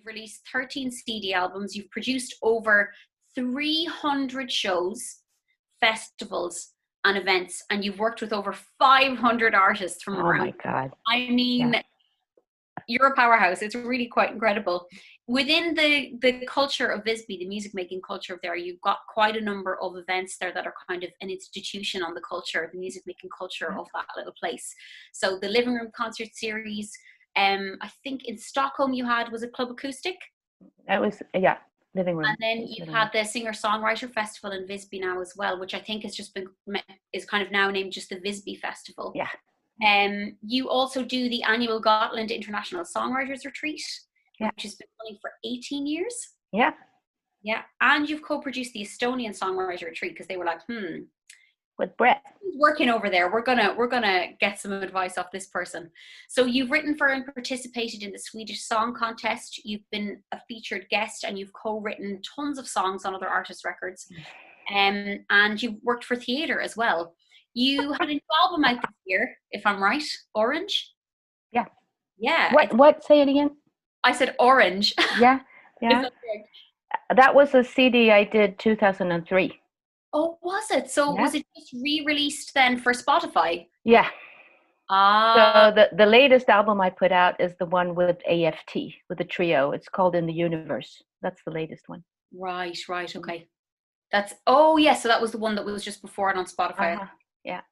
released 13 CD albums. You've produced over 300 shows, festivals, and events, and you've worked with over 500 artists from around. Oh my God. I mean, you're a powerhouse. It's really quite incredible. Within the culture of Visby, the music making culture of there, you've got quite a number of events there that are kind of an institution on the culture, the music making culture of that little place. So the Living Room concert series, I think in Stockholm you had, was it Club Acoustic? That was, Living Room. And then you've had the Singer-Songwriter Festival in Visby now as well, which I think has just been, is kind of now named just the Visby Festival. Yeah. You also do the annual Gotland International Songwriters Retreat, which has been running for 18 years. Yeah. Yeah. And you've co-produced the Estonian Songwriter Retreat because they were like, with Brett. Who's working over there? We're gonna get some advice off this person. So you've written for and participated in the Swedish Song Contest. You've been a featured guest and you've co-written tons of songs on other artists' records. And you've worked for theatre as well. You had a new album out this year, if I'm right, Orange? Yeah. Yeah. What? Say it again. I said Orange. Yeah. Yeah. That was a CD I did 2003. Oh, was it? So was it just re-released then for Spotify? Yeah. Ah. So the latest album I put out is the one with AFT, with the trio. It's called In the Universe. That's the latest one. Right, okay. So that was the one that was just before it on Spotify. Yeah.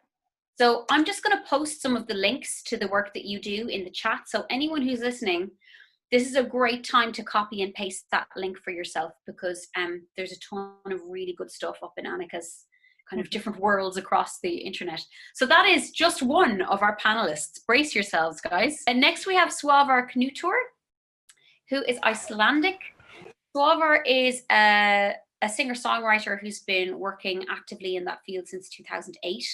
So I'm just going to post some of the links to the work that you do in the chat. So anyone who's listening, this is a great time to copy and paste that link for yourself, because there's a ton of really good stuff up in Annika's kind of different worlds across the internet. So that is just one of our panelists. Brace yourselves, guys. And next we have Svavar Knutur, who is Icelandic. Svavar is a singer-songwriter who's been working actively in that field since 2008.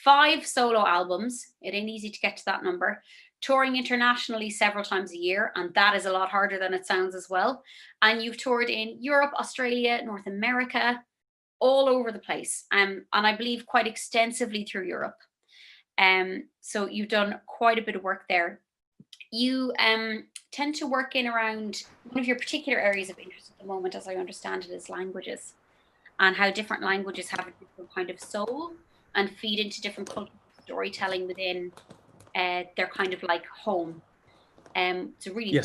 5 solo albums. It ain't easy to get to that number. Touring internationally several times a year, and that is a lot harder than it sounds as well. And you've toured in Europe, Australia, North America, all over the place, and I believe quite extensively through Europe. So you've done quite a bit of work there. You tend to work in around one of your particular areas of interest at the moment, as I understand it, is languages, and how different languages have a different kind of soul and feed into different cultural storytelling within their kind of like home. It's a really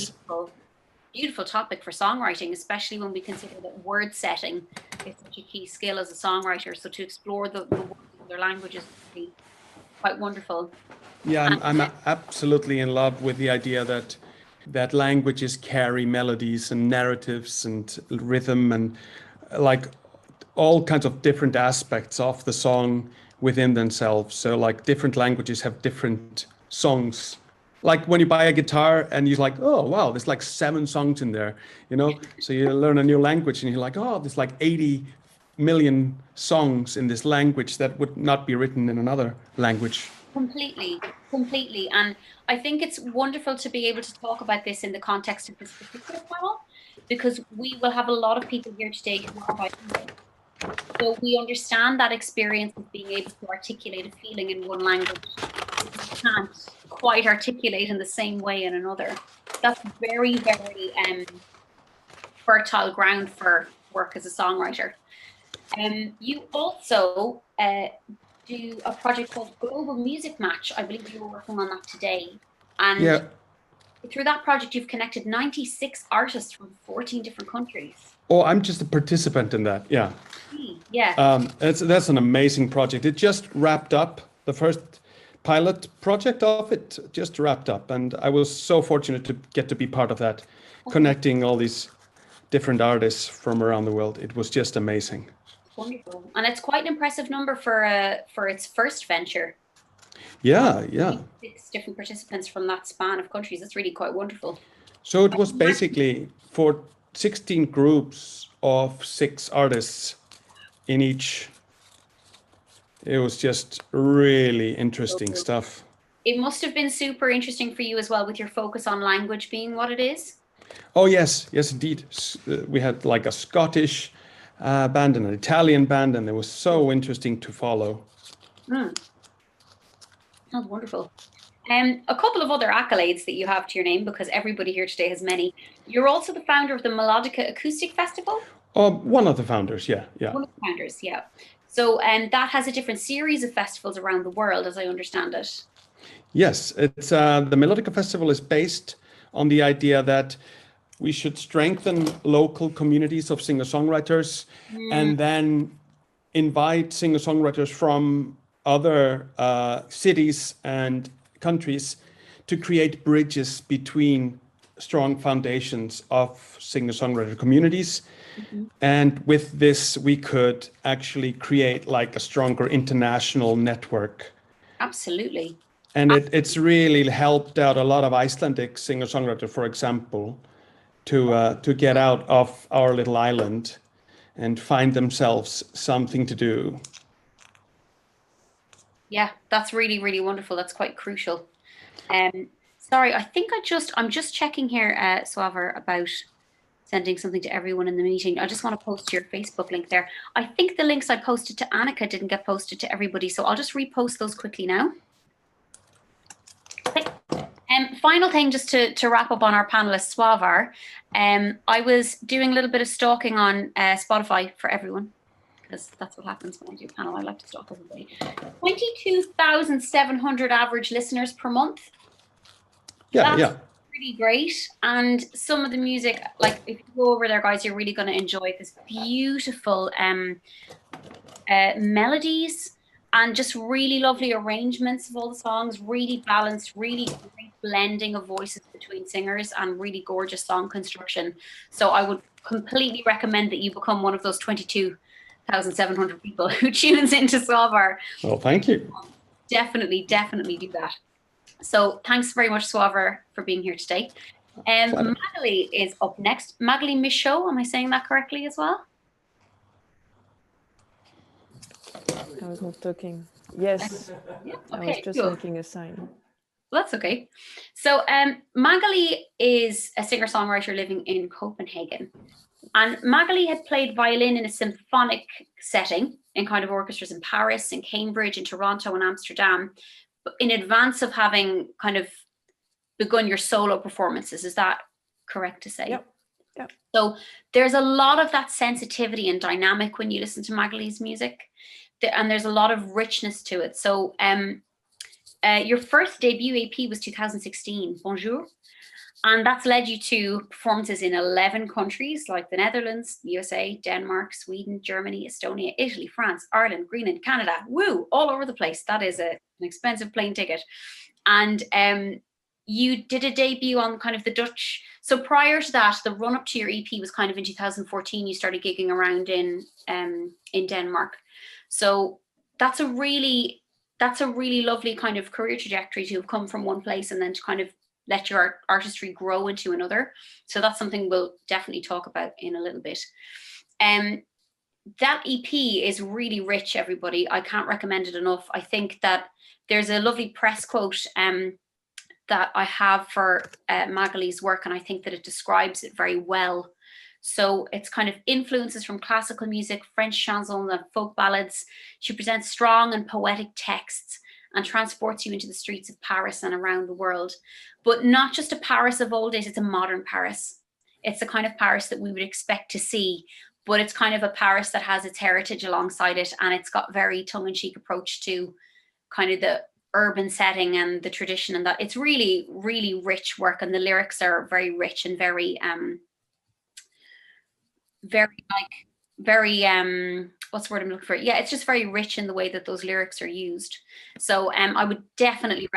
beautiful topic for songwriting, especially when we consider that word setting is such a key skill as a songwriter. So to explore the words of their languages would be quite wonderful. Yeah, I'm absolutely in love with the idea that languages carry melodies and narratives and rhythm and like all kinds of different aspects of the song within themselves. So like different languages have different songs. Like when you buy a guitar and you're like, oh wow, there's like 7 songs in there, so you learn a new language and you're like, oh, there's like 80 million songs in this language that would not be written in another language. Completely. And I think it's wonderful to be able to talk about this in the context of this particular panel, because we will have a lot of people here today who are bilingual. So we understand that experience of being able to articulate a feeling in one language you can't quite articulate in the same way in another. That's very, very fertile ground for work as a songwriter. You also do a project called Global Music Match. I believe you were working on that today. And through that project, you've connected 96 artists from 14 different countries. Oh, I'm just a participant in that. Yeah. Yeah. That's an amazing project. It just wrapped up. The first pilot project of it just wrapped up, and I was so fortunate to get to be part of that, connecting all these different artists from around the world. It was just amazing. Wonderful, and it's quite an impressive number for its first venture. Yeah. 6 different participants from that span of countries. That's really quite wonderful. So it was basically for 16 groups of 6 artists in each. It was just really interesting stuff. It must have been super interesting for you as well, with your focus on language being what it is. Oh, yes, indeed. We had like a Scottish band and an Italian band, and it was so interesting to follow. That's wonderful. A couple of other accolades that you have to your name, because everybody here today has many. You're also the founder of the Melodica Acoustic Festival. One of the founders, yeah. One of the founders, yeah. So that has a different series of festivals around the world, as I understand it. Yes, it's the Melodica Festival is based on the idea that we should strengthen local communities of singer-songwriters and then invite singer-songwriters from other cities and countries to create bridges between strong foundations of singer-songwriter communities. And with this, we could actually create like a stronger international network. Absolutely. And it's really helped out a lot of Icelandic singer-songwriters, for example, to get out of our little island and find themselves something to do. Yeah, that's really, really wonderful. That's quite crucial. Sorry, I think I'm just checking here, Svavar, about sending something to everyone in the meeting. I just want to post your Facebook link there. I think the links I posted to Annika didn't get posted to everybody, so I'll just repost those quickly now. Okay. Final thing, just to wrap up on our panelist, Svavar. I was doing a little bit of stalking on Spotify for everyone, because that's what happens when I do a panel. I like to stalk everybody. 22,700 average listeners per month. That's pretty great. And some of the music, like if you go over there, guys, you're really going to enjoy this beautiful melodies and just really lovely arrangements of all the songs, really balanced, really great blending of voices between singers and really gorgeous song construction. So I would completely recommend that you become one of those 22,700 people who tunes into Svavar. Well, thank you. Definitely do that. So thanks very much, Svavar, for being here today. Magali is up next. Magali Michaut, am I saying that correctly as well? I was not talking. Yes, yeah, okay, I was just making a sign. That's okay. So Magali is a singer-songwriter living in Copenhagen. And Magali had played violin in a symphonic setting in kind of orchestras in Paris, in Cambridge, in Toronto, and Amsterdam, in advance of having kind of begun your solo performances. Is that correct to say? Yep. So there's a lot of that sensitivity and dynamic when you listen to Magali's music, and there's a lot of richness to it. So your first debut EP was 2016, Bonjour, and that's led you to performances in 11 countries like the Netherlands, USA, Denmark, Sweden, Germany, Estonia, Italy, France, Ireland, Greenland, Canada, woo, all over the place. That is an expensive plane ticket. And you did a debut on kind of the Dutch. So prior to that, the run up to your EP was kind of in 2014. You started gigging around in Denmark. So that's a really lovely kind of career trajectory to have come from one place and then to kind of let your artistry grow into another. So that's something we'll definitely talk about in a little bit. That EP is really rich, everybody. I can't recommend it enough. I think that there's a lovely press quote that I have for Magali's work, and I think that it describes it very well. So it's kind of influences from classical music, French chansons and folk ballads. She presents strong and poetic texts and transports you into the streets of Paris and around the world. But not just a Paris of old days, it's a modern Paris. It's the kind of Paris that we would expect to see, but it's kind of a Paris that has its heritage alongside it, and it's got very tongue-in-cheek approach to kind of the urban setting and the tradition, and that it's really, really rich work, and the lyrics are very rich and very what's the word I'm looking for? Yeah, it's just very rich in the way that those lyrics are used. So I would definitely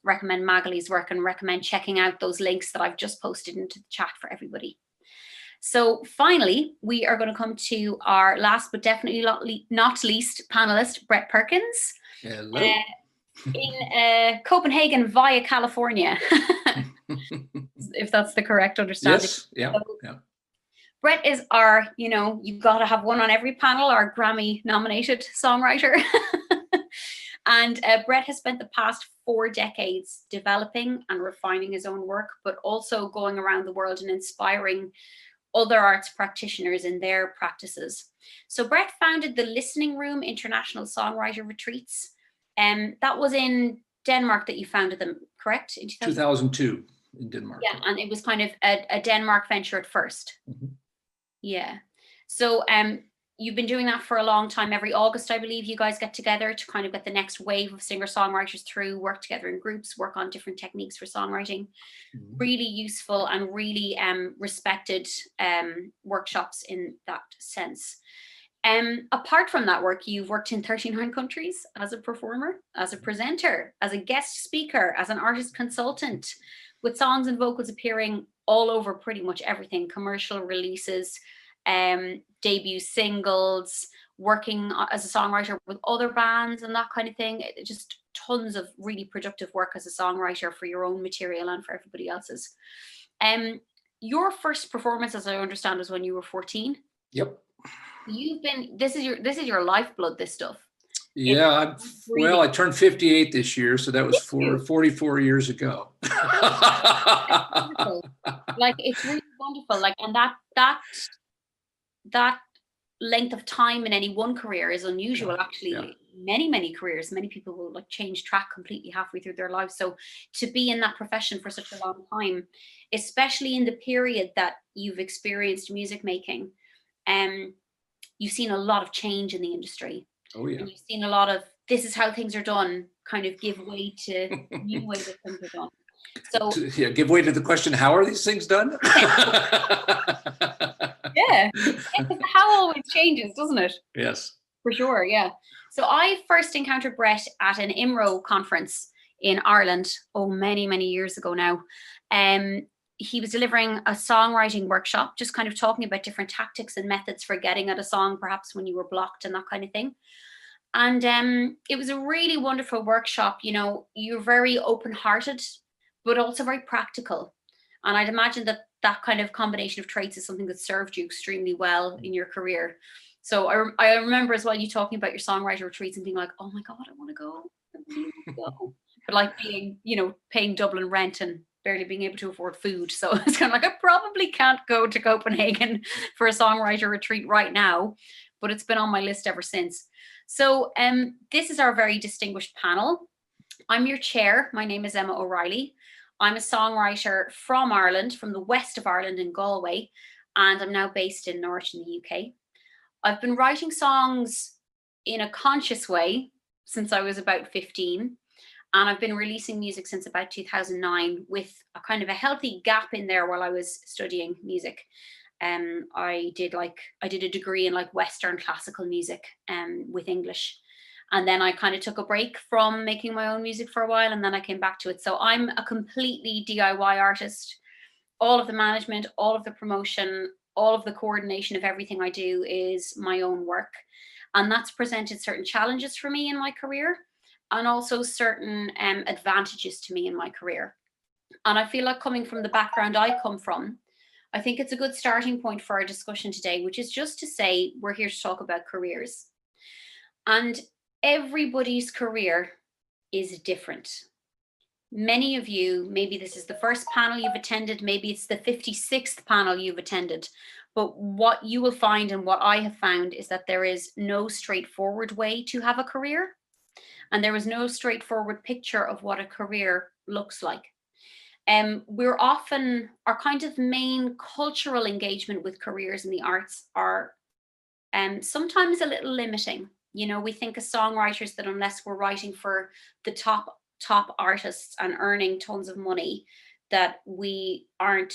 recommend Magali's work and recommend checking out those links that I've just posted into the chat for everybody. So finally, we are going to come to our last but definitely not least panelist, Brett Perkins. Hello. In Copenhagen via California, if that's the correct understanding. Yes, yeah, yeah. Brett is our, you've got to have one on every panel, our Grammy nominated songwriter. And Brett has spent the past 4 decades developing and refining his own work, but also going around the world and inspiring other arts practitioners in their practices. So Brett founded the Listening Room International Songwriter Retreats. That was in Denmark that you founded them, correct? In 2002 in Denmark. Yeah, and it was kind of a Denmark venture at first. Yeah. So you've been doing that for a long time. Every August, I believe, you guys get together to kind of get the next wave of singer-songwriters through, work together in groups, work on different techniques for songwriting. Really useful and really respected workshops in that sense. Apart from that work, you've worked in 39 countries as a performer, as a presenter, as a guest speaker, as an artist consultant, with songs and vocals appearing all over pretty much everything, commercial releases, debut singles, working as a songwriter with other bands and that kind of thing. Just tons of really productive work as a songwriter for your own material and for everybody else's. Your first performance, as I understand, was when you were 14. Yep. You've been, this is your lifeblood, this stuff. Yeah, well, I turned 58 this year, so that was 44 years ago. Like, it's really wonderful. Like, and that length of time in any one career is unusual. Actually, many careers, many people will like change track completely halfway through their lives. So to be in that profession for such a long time, especially in the period that you've experienced music making, you've seen a lot of change in the industry. Oh yeah. And you've seen a lot of, this is how things are done, kind of give way to new ways that things are done. So yeah, give way to the question, how are these things done? Yeah, how always changes, doesn't it? Yes. For sure, yeah. So I first encountered Brett at an IMRO conference in Ireland, many years ago now. He was delivering a songwriting workshop, just kind of talking about different tactics and methods for getting at a song, perhaps when you were blocked and that kind of thing. And it was a really wonderful workshop. You know, you're very open-hearted, but also very practical. And I'd imagine that that kind of combination of traits is something that served you extremely well in your career. So I remember as well you talking about your songwriter retreats and being like, oh my God, I want to go. I really want to go. But like being, you know, paying Dublin rent and barely being able to afford food. So it's kind of like, I probably can't go to Copenhagen for a songwriter retreat right now, but it's been on my list ever since. So this is our very distinguished panel. I'm your chair. My name is Emma O'Reilly. I'm a songwriter from Ireland, from the west of Ireland in Galway, and I'm now based in Norwich in the UK. I've been writing songs in a conscious way since I was about 15, and I've been releasing music since about 2009 with a kind of a healthy gap in there while I was studying music. I did a degree in like Western classical music with English. And then I kind of took a break from making my own music for a while, and then I came back to it. So I'm a completely DIY artist. All of the management, all of the promotion, all of the coordination of everything I do is my own work. And that's presented certain challenges for me in my career, and also certain advantages to me in my career. And I feel like, coming from the background I come from, I think it's a good starting point for our discussion today, which is just to say we're here to talk about careers. And everybody's career is different. Many of you, maybe this is the first panel you've attended, maybe it's the 56th panel you've attended, but what you will find, and what I have found, is that there is no straightforward way to have a career, and there is no straightforward picture of what a career looks like. We're often, our kind of main cultural engagement with careers in the arts are sometimes a little limiting. You know, we think as songwriters that unless we're writing for the top artists and earning tons of money, that we aren't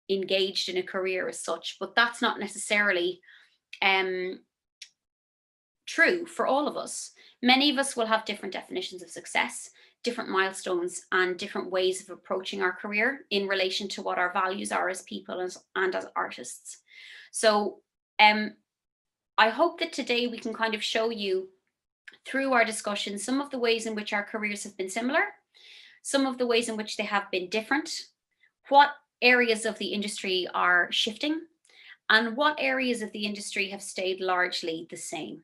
engaged in a career as such. But that's not necessarily true for all of us. Many of us will have different definitions of success, different milestones, and different ways of approaching our career in relation to what our values are as people and as artists. So I hope that today we can kind of show you, through our discussion, some of the ways in which our careers have been similar, some of the ways in which they have been different, what areas of the industry are shifting, and what areas of the industry have stayed largely the same.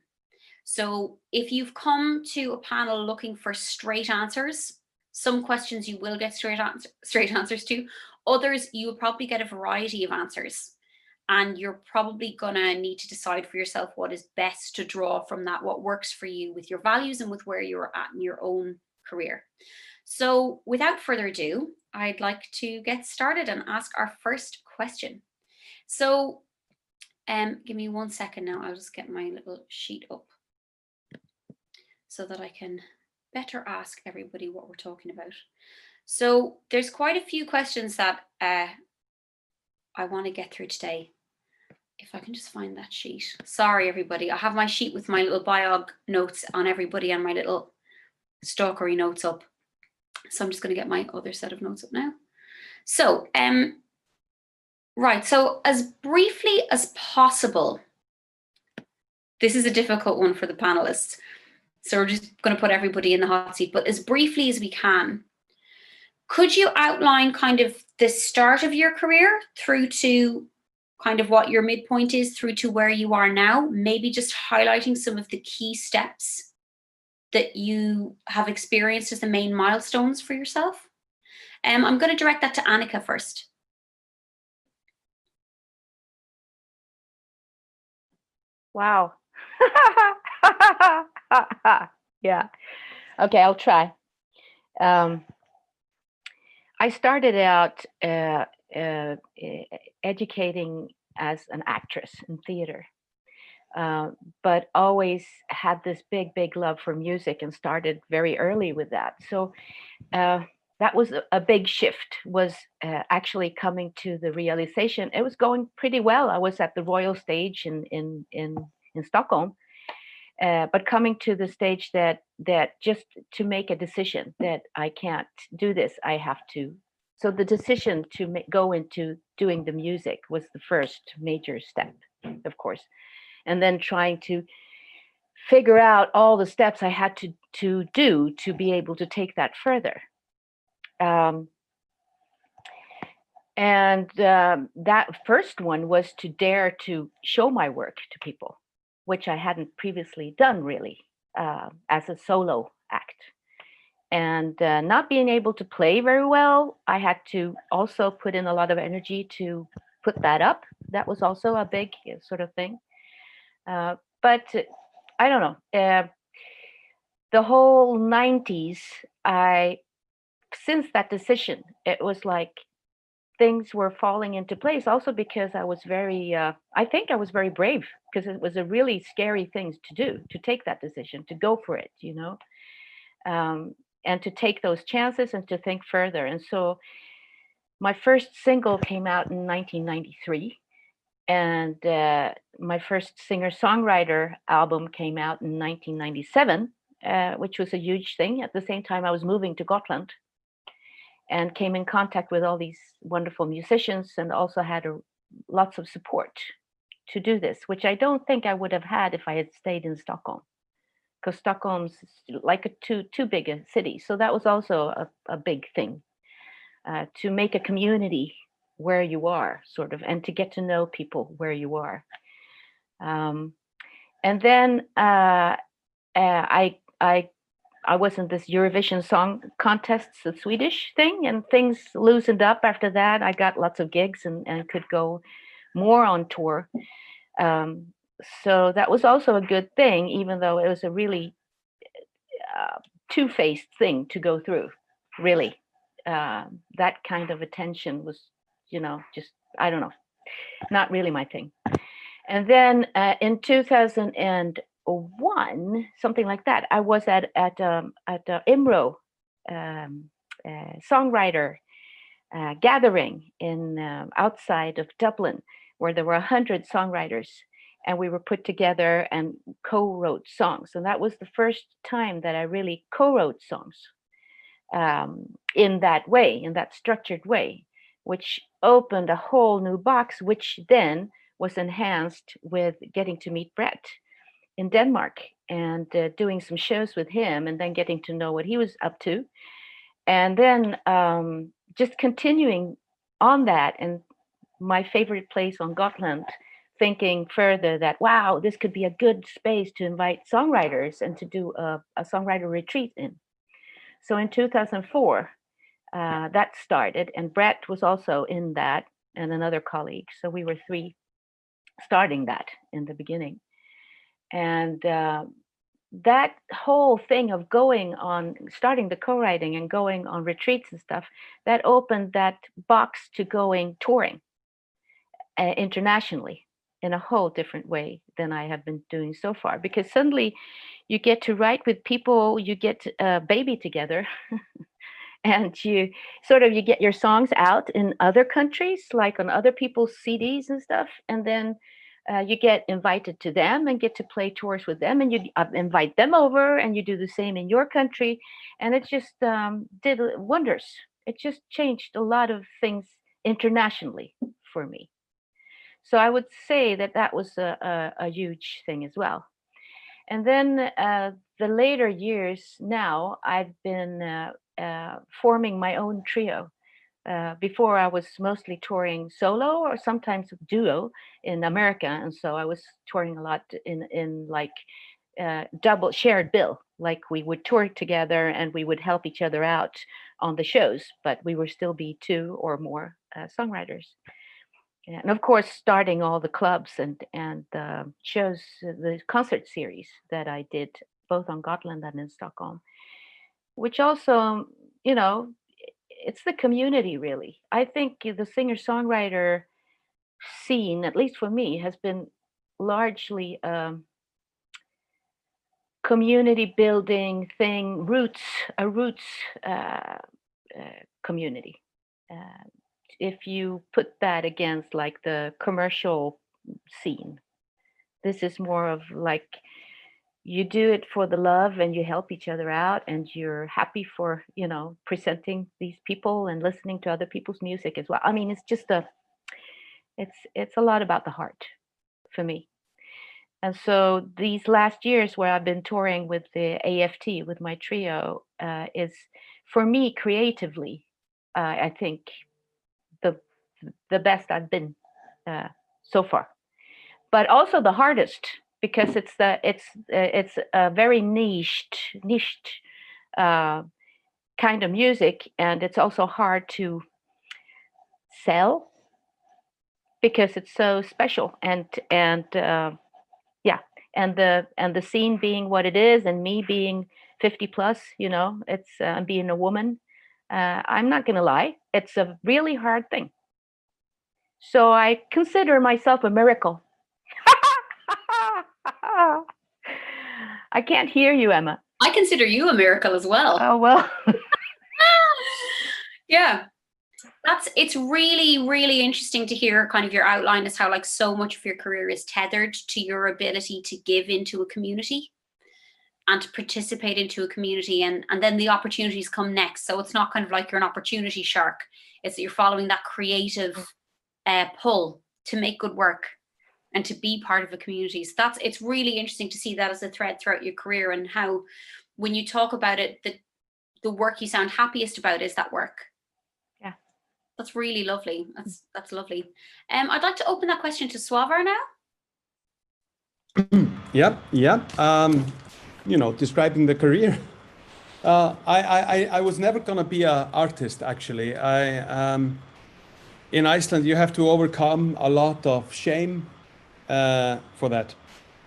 So if you've come to a panel looking for straight answers, some questions you will get straight answers to, others you will probably get a variety of answers. And you're probably gonna need to decide for yourself what is best to draw from that, what works for you with your values and with where you're at in your own career. So without further ado, I'd like to get started and ask our first question. So give me 1 second now. I'll just get my little sheet up so that I can better ask everybody what we're talking about. So there's quite a few questions that I want to get through today. If I can just find that sheet. Sorry, everybody. I have my sheet with my little biog notes on everybody and my little stalkery notes up. So I'm just going to get my other set of notes up now. So, right. So as briefly as possible, this is a difficult one for the panelists. So we're just going to put everybody in the hot seat, but as briefly as we can, could you outline kind of the start of your career through to kind of what your midpoint is through to where you are now, maybe just highlighting some of the key steps that you have experienced as the main milestones for yourself? I'm going to direct that to Annika first. Wow. Yeah. Okay, I'll try. I started out educating as an actress in theater, but always had this big love for music and started very early with that. So that was a big shift, was actually coming to the realization. It was going pretty well. I was at the Royal Stage in Stockholm, but coming to the stage that just to make a decision that I can't do this, I have to. So the decision to go into doing the music was the first major step, of course, and then trying to figure out all the steps I had to do to be able to take that further. That first one was to dare to show my work to people, which I hadn't previously done really as a solo act. And not being able to play very well, I had to also put in a lot of energy to put that up. That was also a big sort of thing. But I don't know. The whole 90s, since that decision, it was like things were falling into place, also because I was very, I think I was very brave, because it was a really scary thing to do, to take that decision, to go for it, you know, and to take those chances and to think further. And so my first single came out in 1993, and my first singer-songwriter album came out in 1997, which was a huge thing. At the same time, I was moving to Gotland and came in contact with all these wonderful musicians, and also had lots of support to do this, which I don't think I would have had if I had stayed in Stockholm, because Stockholm's like a too big a city. So that was also a big thing, to make a community where you are, sort of, and to get to know people where you are. And then I was in this Eurovision Song Contest, the Swedish thing, and things loosened up after that. I got lots of gigs and could go more on tour. So that was also a good thing, even though it was a really two-faced thing to go through, really. That kind of attention was, you know, just, I don't know, not really my thing. And then in 2001, something like that, I was at IMRO songwriter gathering in outside of Dublin, where there were 100 songwriters, and we were put together and co-wrote songs. And that was the first time that I really co-wrote songs in that way, in that structured way, which opened a whole new box, which then was enhanced with getting to meet Brett in Denmark and doing some shows with him, and then getting to know what he was up to. And then just continuing on that, and my favorite place on Gotland, thinking further that, wow, this could be a good space to invite songwriters and to do a songwriter retreat in. So in 2004, that started, and Brett was also in that, and another colleague. So we were three starting that in the beginning. And that whole thing of starting the co-writing and going on retreats and stuff, that opened that box to going touring internationally in a whole different way than I have been doing so far. Because suddenly you get to write with people, you get a baby together, and you get your songs out in other countries, like on other people's CDs and stuff, and then you get invited to them and get to play tours with them, and you invite them over, and you do the same in your country, and it just did wonders. It just changed a lot of things internationally for me. So I would say that was a huge thing as well. And then the later years now, I've been forming my own trio. Before I was mostly touring solo or sometimes duo in America, and so I was touring a lot in like double shared bill. Like we would tour together and we would help each other out on the shows, but we would still be 2 or more songwriters. And of course, starting all the clubs and shows, the concert series that I did both on Gotland and in Stockholm, which also, it's the community, really. I think the singer-songwriter scene, at least for me, has been largely community building thing, a roots community. If you put that against like the commercial scene, this is more of like, you do it for the love and you help each other out and you're happy for, presenting these people and listening to other people's music as well. I mean, it's just it's a lot about the heart for me. And so these last years where I've been touring with the AFT, with my trio, is for me creatively, I think the best I've been so far, but also the hardest, because it's a very niched kind of music, and it's also hard to sell because it's so special, and the scene being what it is, and me being 50 plus, it's being a woman. I'm not gonna lie, it's a really hard thing. So I consider myself a miracle. I can't hear you, Emma. I consider you a miracle as well. Oh, well. Yeah. It's really, really interesting to hear kind of your outline as how like so much of your career is tethered to your ability to give into a community and to participate into a community, and then the opportunities come next. So it's not kind of like you're an opportunity shark. It's that you're following that creative pull to make good work and to be part of a community. So it's really interesting to see that as a thread throughout your career, and how when you talk about it, the work you sound happiest about is that work. Yeah. That's really lovely. That's lovely. I'd like to open that question to Svavar now. Yeah. Describing the career. I was never gonna be an artist, actually. In Iceland, you have to overcome a lot of shame for that.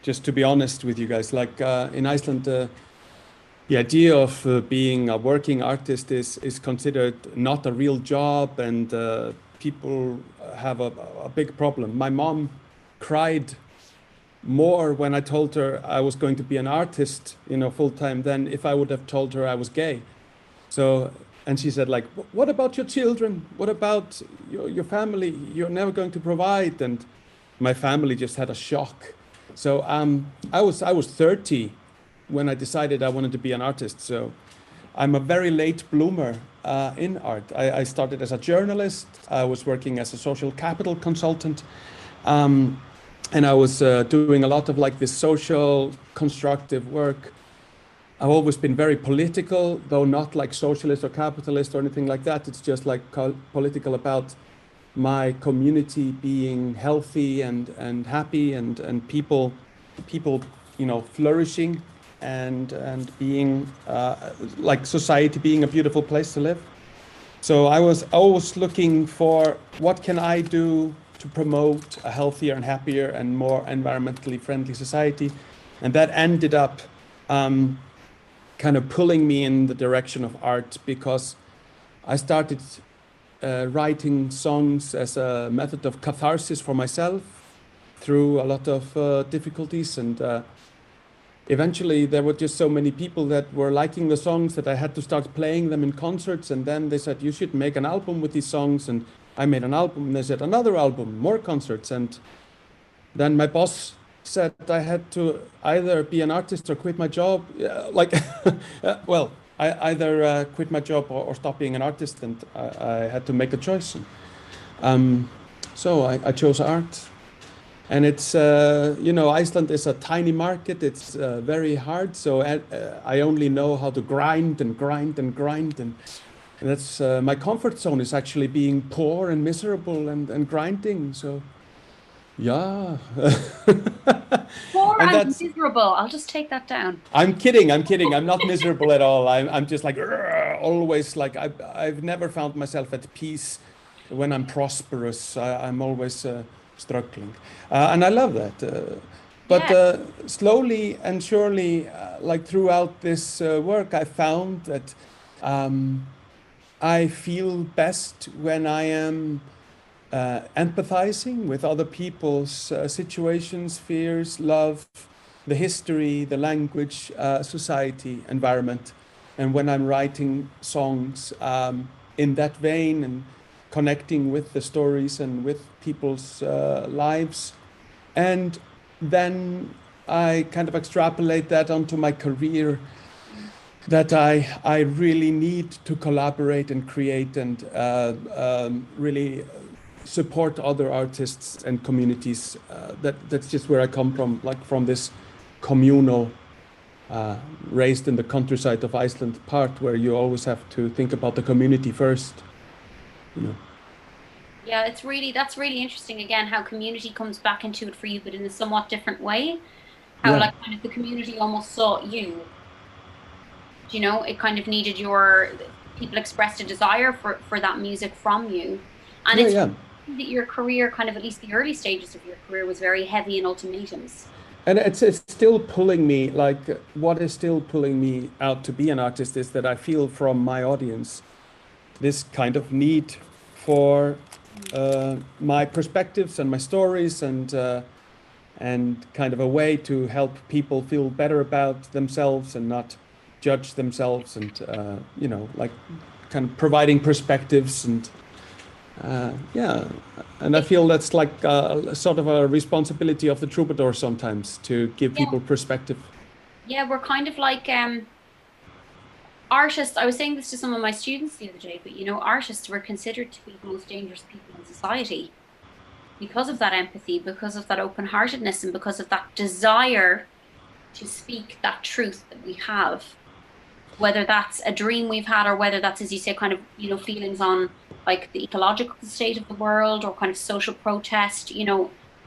Just to be honest with you guys, like in Iceland, the idea of being a working artist is considered not a real job, and people have a big problem. My mom cried more when I told her I was going to be an artist, full time, than if I would have told her I was gay. So, and she said, like, what about your children? What about your family? You're never going to provide. And my family just had a shock. So I was 30 when I decided I wanted to be an artist. So I'm a very late bloomer in art. I started as a journalist. I was working as a social capital consultant. And I was doing a lot of like this social constructive work. I've always been very political, though not like socialist or capitalist or anything like that. It's just like political about my community being healthy and happy, and people flourishing, and being like society being a beautiful place to live. So I was always looking for what can I do to promote a healthier and happier and more environmentally friendly society. And that ended up kind of pulling me in the direction of art, because I started writing songs as a method of catharsis for myself through a lot of difficulties, and eventually there were just so many people that were liking the songs that I had to start playing them in concerts, and then they said, you should make an album with these songs, and I made an album, and they said, another album, more concerts, and then my boss said I had to either be an artist or quit my job. Well, I either quit my job or stop being an artist, and I had to make a choice. So I chose art. And it's, Iceland is a tiny market. It's very hard. So I only know how to grind and grind and grind. And that's my comfort zone is actually being poor and miserable and grinding. So, yeah. Poor and miserable. I'll just take that down. I'm kidding. I'm not miserable at all. I'm just like, always like, I've never found myself at peace when I'm prosperous. I'm always struggling. And I love that. But slowly and surely, like throughout this work, I found that I feel best when I am empathizing with other people's situations, fears, love, the history, the language, society, environment. And when I'm writing songs in that vein and connecting with the stories and with people's lives. And then I kind of extrapolate that onto my career, that I really need to collaborate and create and really support other artists and communities. That's just where I come from, like from this communal, raised in the countryside of Iceland part, where you always have to think about the community first. Yeah, that's really interesting. Again, how community comes back into it for you, but in a somewhat different way. How like kind of the community almost sought you. It kind of needed people expressed a desire for that music from you, and it's that your career, kind of at least the early stages of your career, was very heavy in ultimatums. And it's still pulling me, like what is still pulling me out to be an artist is that I feel from my audience this kind of need for my perspectives and my stories and kind of a way to help people feel better about themselves and not judge themselves, and like kind of providing perspectives and and I feel that's like sort of a responsibility of the troubadour sometimes, to give people perspective. Yeah, we're kind of like artists. I was saying this to some of my students the other day, but artists were considered to be the most dangerous people in society because of that empathy, because of that open-heartedness, and because of that desire to speak that truth that we have, whether that's a dream we've had or whether that's, as you say, kind of feelings on like the ecological state of the world or kind of social protest.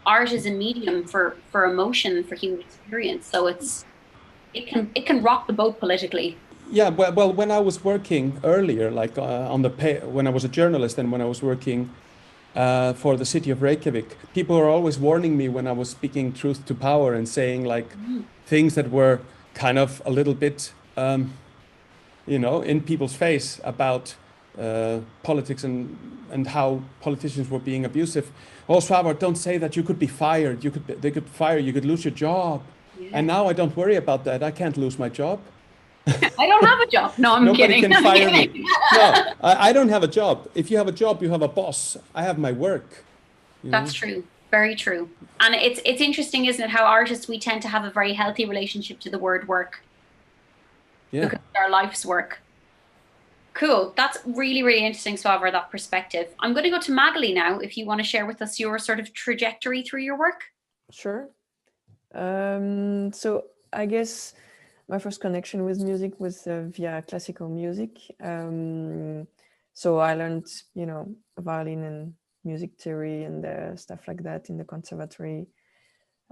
Art is a medium for emotion, for human experience, so it can rock the boat politically. Yeah, well, when I was working earlier, like when I was a journalist and when I was working for the city of Reykjavik, people were always warning me when I was speaking truth to power and saying like things that were kind of a little bit, in people's face about politics and how politicians were being abusive. Oh, Svavar, don't say that. You could be fired. They could fire you. You could lose your job. Yeah. And now I don't worry about that. I can't lose my job. I don't have a job. No, I'm Nobody kidding. can fire me. No, I don't have a job. If you have a job, you have a boss. I have my work. That's true. Very true. And it's interesting, isn't it, how artists, we tend to have a very healthy relationship to the word work. Yeah. Because it's our life's work. Cool. That's really, really interesting, Svavar, that perspective. I'm going to go to Magali now, if you want to share with us your sort of trajectory through your work. Sure. So I guess my first connection with music was via classical music. So I learned, violin and music theory and stuff like that in the conservatory.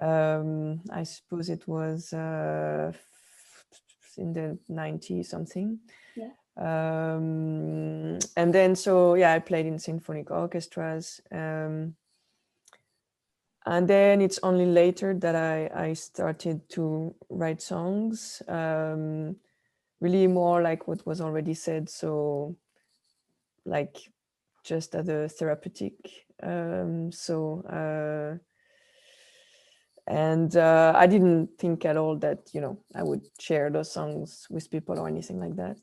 I suppose it was in the 90s something. Yeah. And then I played in symphonic orchestras. And then it's only later that I started to write songs, really more like what was already said. So like just as a therapeutic. And I didn't think at all that, you know, I would share those songs with people or anything like that.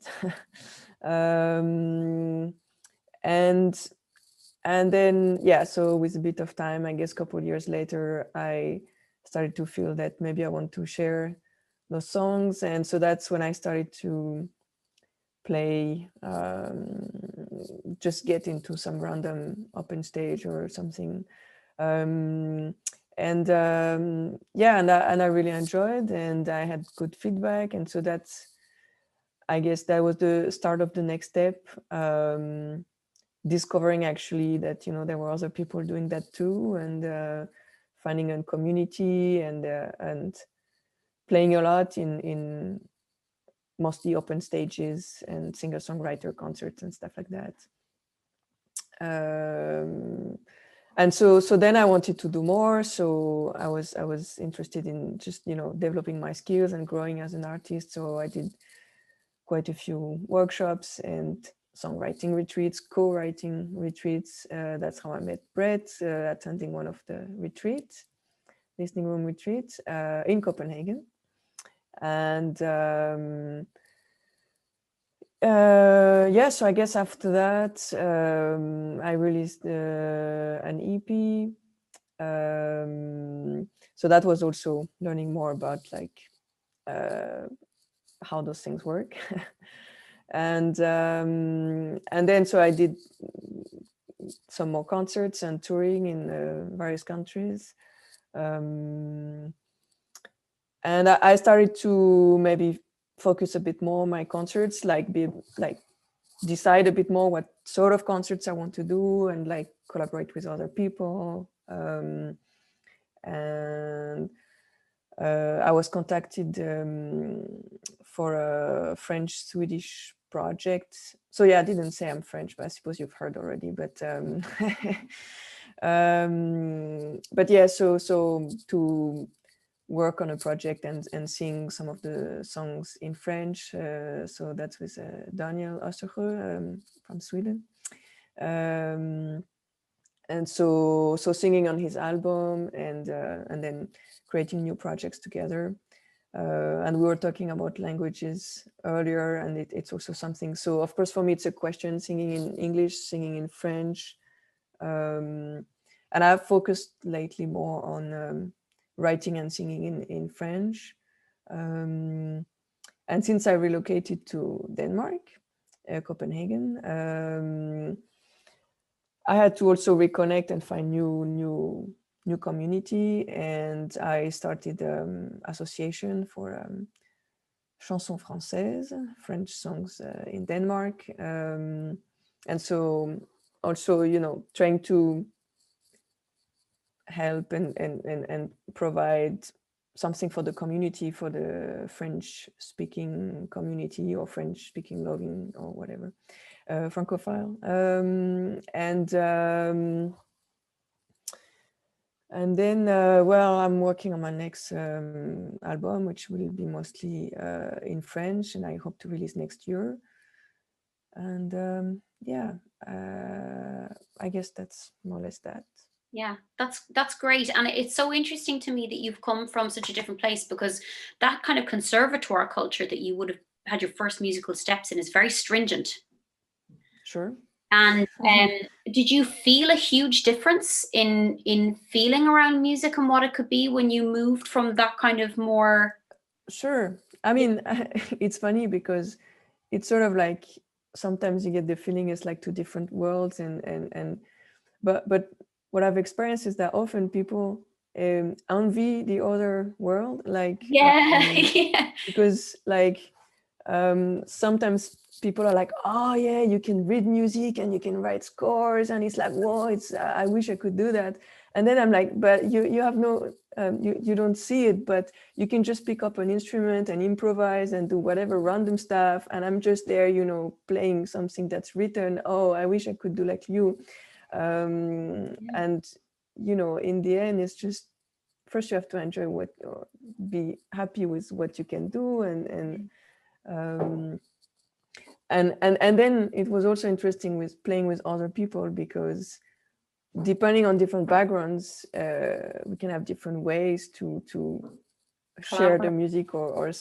And then, yeah, so with a bit of time, I guess a couple of years later, I started to feel that maybe I want to share those songs. And so that's when I started to play, just get into some random open stage or something. Yeah, and I really enjoyed, and I had good feedback. And so that's, I guess that was the start of the next step. Discovering actually that, you know, there were other people doing that too, and finding a community, and playing a lot in mostly open stages and singer-songwriter concerts and stuff like that. And so then I wanted to do more. So I was interested in just, you know, developing my skills and growing as an artist. So I did quite a few workshops and songwriting retreats, co-writing retreats. That's how I met Brett, attending one of the retreats, listening room retreats in Copenhagen. And yeah, so I guess after that, I released an EP. So that was also learning more about like how those things work. And then so I did some more concerts and touring in various countries. And I started to maybe focus a bit more on my concerts, like decide a bit more what sort of concerts I want to do, and like collaborate with other people. And I was contacted for a French-Swedish project. So yeah, I didn't say I'm French, but I suppose you've heard already. But yeah, so to work on a project and sing some of the songs in French. So that's with Daniel Osterge from Sweden. And so singing on his album, and then creating new projects together. And we were talking about languages earlier, and it's also something. So of course, for me, it's a question: singing in English, singing in French. And I've focused lately more on writing and singing in French. And since I relocated to Denmark, Copenhagen, I had to also reconnect and find new community, and I started association for chansons françaises, French songs in Denmark, and so also, you know, trying to help and provide something for the community, for the French-speaking community or French-speaking loving or whatever, Francophile. And then, well, I'm working on my next album, which will be mostly in French, and I hope to release next year. And yeah, I guess that's more or less that. Yeah, that's great. And it's so interesting to me that you've come from such a different place, because that kind of conservatoire culture that you would have had your first musical steps in is very stringent. Sure. And did you feel a huge difference in feeling around music and what it could be when you moved from that kind of more? Sure. I mean, it's funny because it's sort of like sometimes you get the feeling it's like two different worlds, but what I've experienced is that often people envy the other world, like Yeah. because like sometimes people are like, oh yeah, you can read music and you can write scores, and it's like, whoa, it's I wish I could do that. And then I'm like, but you have no you don't see it, but you can just pick up an instrument and improvise and do whatever random stuff, and I'm just there, you know, playing something that's written. Oh, I wish I could do like you. And you know, in the end, it's just, first you have to enjoy what, or be happy with what you can do, and then it was also interesting with playing with other people, because depending on different backgrounds, we can have different ways to share the music or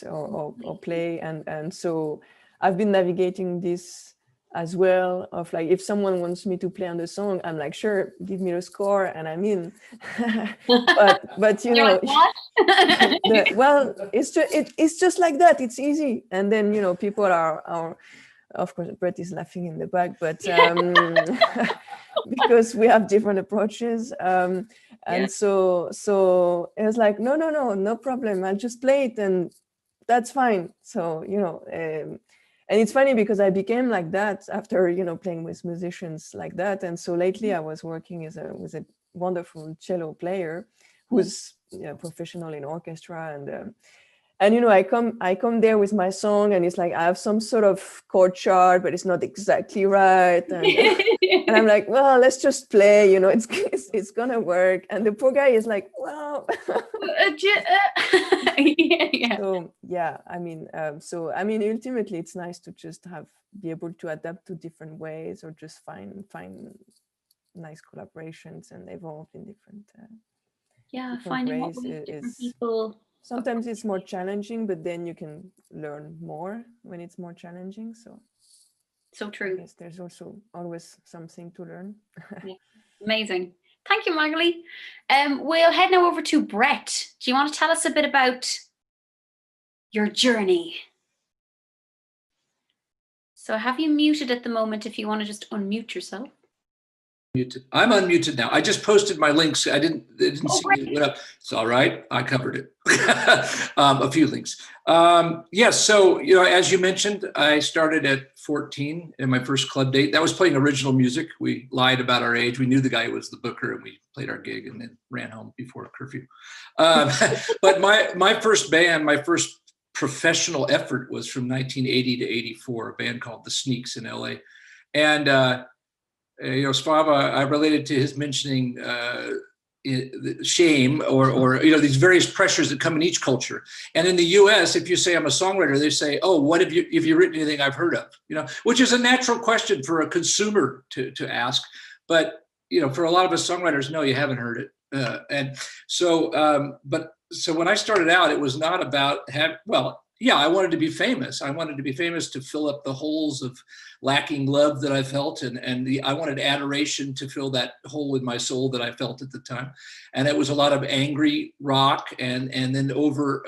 play, and so I've been navigating this as well, of like, if someone wants me to play on the song, I'm like, sure, give me the score and I'm in. but you know, like, well, it's just like that, it's easy. And then, you know, people are of course, Brett is laughing in the back, but because we have different approaches, and so it was like, no problem, I'll just play it and that's fine. So, you know, and it's funny because I became like that after, you know, playing with musicians like that. And so lately I was working with a wonderful cello player who's, you know, professional in orchestra, and you know, I come there with my song, and it's like I have some sort of chord chart, but it's not exactly right, and I'm like, well, let's just play, you know, it's gonna work. And the poor guy is like, well, yeah. So yeah, I mean, ultimately, it's nice to just be able to adapt to different ways, or just find nice collaborations and evolve in different finding ways. what we different people. Sometimes it's more challenging, but then you can learn more when it's more challenging. So true. I guess there's also always something to learn. Yeah. Amazing. Thank you, Magali. We'll head now over to Brett. Do you want to tell us a bit about your journey? So have you muted at the moment if you want to just unmute yourself? Muted. I'm unmuted now. I just posted my links. I didn't see it went up. It's all right. I covered it. A few links. Yes. So, you know, as you mentioned, I started at 14 in my first club date. That was playing original music. We lied about our age. We knew the guy was the booker, and we played our gig and then ran home before curfew. But my first band, my first professional effort was from 1980 to 84, a band called The Sneaks in LA. And, you know, Svavar, I related to his mentioning shame or you know, these various pressures that come in each culture. And in the US, if you say I'm a songwriter, they say, oh, what have you written anything I've heard of? You know, which is a natural question for a consumer to ask. But, you know, for a lot of us songwriters, no, you haven't heard it. And so, so when I started out, it was not about yeah, I wanted to be famous. I wanted to be famous to fill up the holes of lacking love that I felt, and I wanted adoration to fill that hole in my soul that I felt at the time. And it was a lot of angry rock, and then over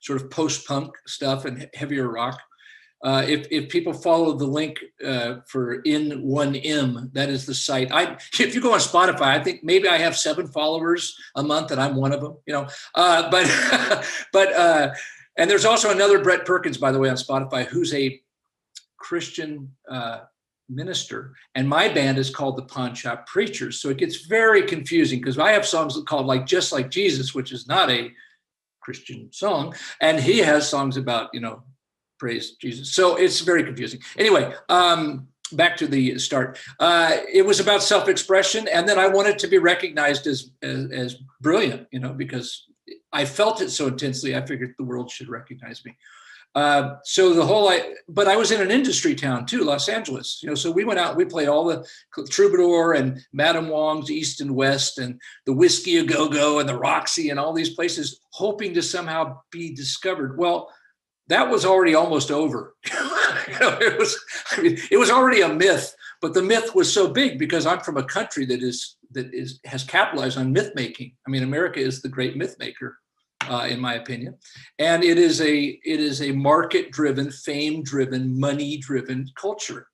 sort of post-punk stuff and heavier rock. If people follow the link for In1M, that is the site. If you go on Spotify, I think maybe I have 7 followers a month, and I'm one of them. You know, but. And there's also another Brett Perkins, by the way, on Spotify, who's a Christian minister. And my band is called the Pawn Shop Preachers. So it gets very confusing because I have songs called like Just Like Jesus, which is not a Christian song. And he has songs about, you know, praise Jesus. So it's very confusing. Anyway, back to the start. It was about self-expression. And then I wanted to be recognized as brilliant, you know, because I felt it so intensely, I figured the world should recognize me. So but I was in an industry town too, Los Angeles. You know, so we went out, we played all the Troubadour and Madame Wong's East and West and the Whiskey A Go-Go and the Roxy and all these places, hoping to somehow be discovered. Well, that was already almost over. You know, it was already a myth, but the myth was so big because I'm from a country that has capitalized on myth making. I mean, America is the great myth maker, in my opinion, and it is a market-driven, fame-driven, money-driven culture.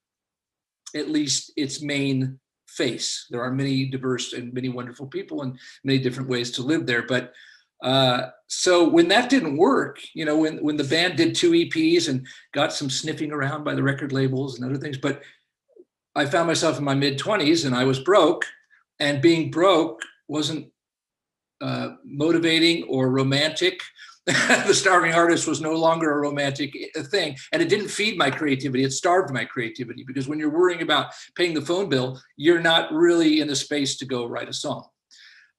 At least its main face. There are many diverse and many wonderful people and many different ways to live there, but. So when that didn't work, you know, when the band did 2 EPs and got some sniffing around by the record labels and other things, but I found myself in my mid-20s and I was broke, and being broke wasn't motivating or romantic. The Starving Artist was no longer a romantic thing, and it didn't feed my creativity. It starved my creativity, because when you're worrying about paying the phone bill, you're not really in the space to go write a song.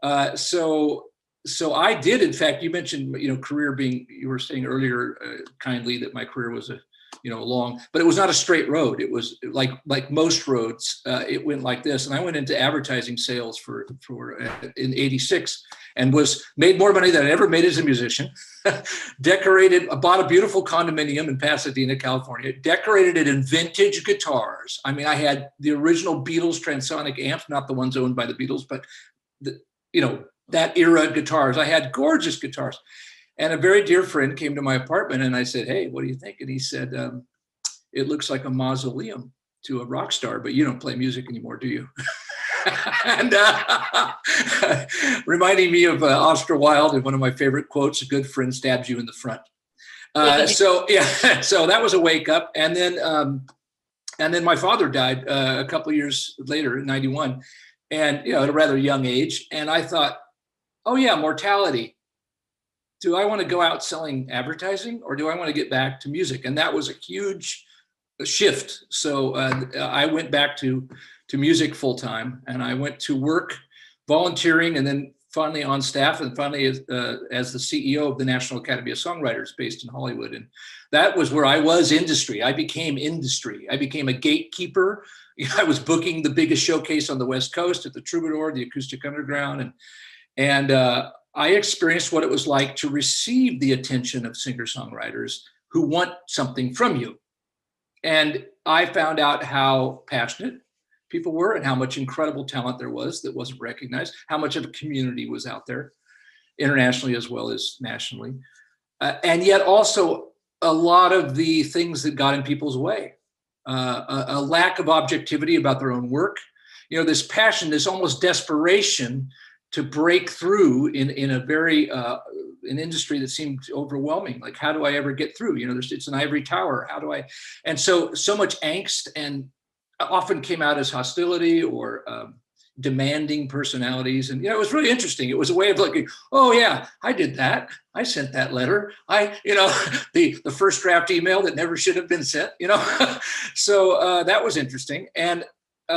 So I did, in fact, you mentioned, career being, you were saying earlier kindly that my career was long, but it was not a straight road. It was like most roads, it went like this. And I went into advertising sales for in '86 and made more money than I ever made as a musician. Bought a beautiful condominium in Pasadena, California, decorated it in vintage guitars. I mean, I had the original Beatles transonic amps, not the ones owned by the Beatles, but that era guitars. I had gorgeous guitars. And a very dear friend came to my apartment and I said, "Hey, what do you think?" And he said, "It looks like a mausoleum to a rock star, but you don't play music anymore, do you?" And reminding me of Oscar Wilde and one of my favorite quotes, "A good friend stabs you in the front." So that was a wake up. And then my father died a couple of years later in '91, and at a rather young age. And I thought, oh yeah, mortality. Do I want to go out selling advertising, or do I want to get back to music? And that was a huge shift. So I went back to music full time, and I went to work volunteering, and then finally on staff, and finally as the CEO of the National Academy of Songwriters based in Hollywood. And that was where I was industry. I became industry. I became a gatekeeper. I was booking the biggest showcase on the West Coast at the Troubadour, the Acoustic Underground, and I experienced what it was like to receive the attention of singer-songwriters who want something from you. And I found out how passionate people were and how much incredible talent there was that wasn't recognized, how much of a community was out there, internationally as well as nationally. And yet also a lot of the things that got in people's way, a lack of objectivity about their own work, this passion, this almost desperation to break through in a very an industry that seemed overwhelming. Like, how do I ever get through? It's an ivory tower. How do I? And so much angst, and often came out as hostility or demanding personalities. And it was really interesting. It was a way of looking, oh yeah, I did that. I sent that letter. The first draft email that never should have been sent. So that was interesting. And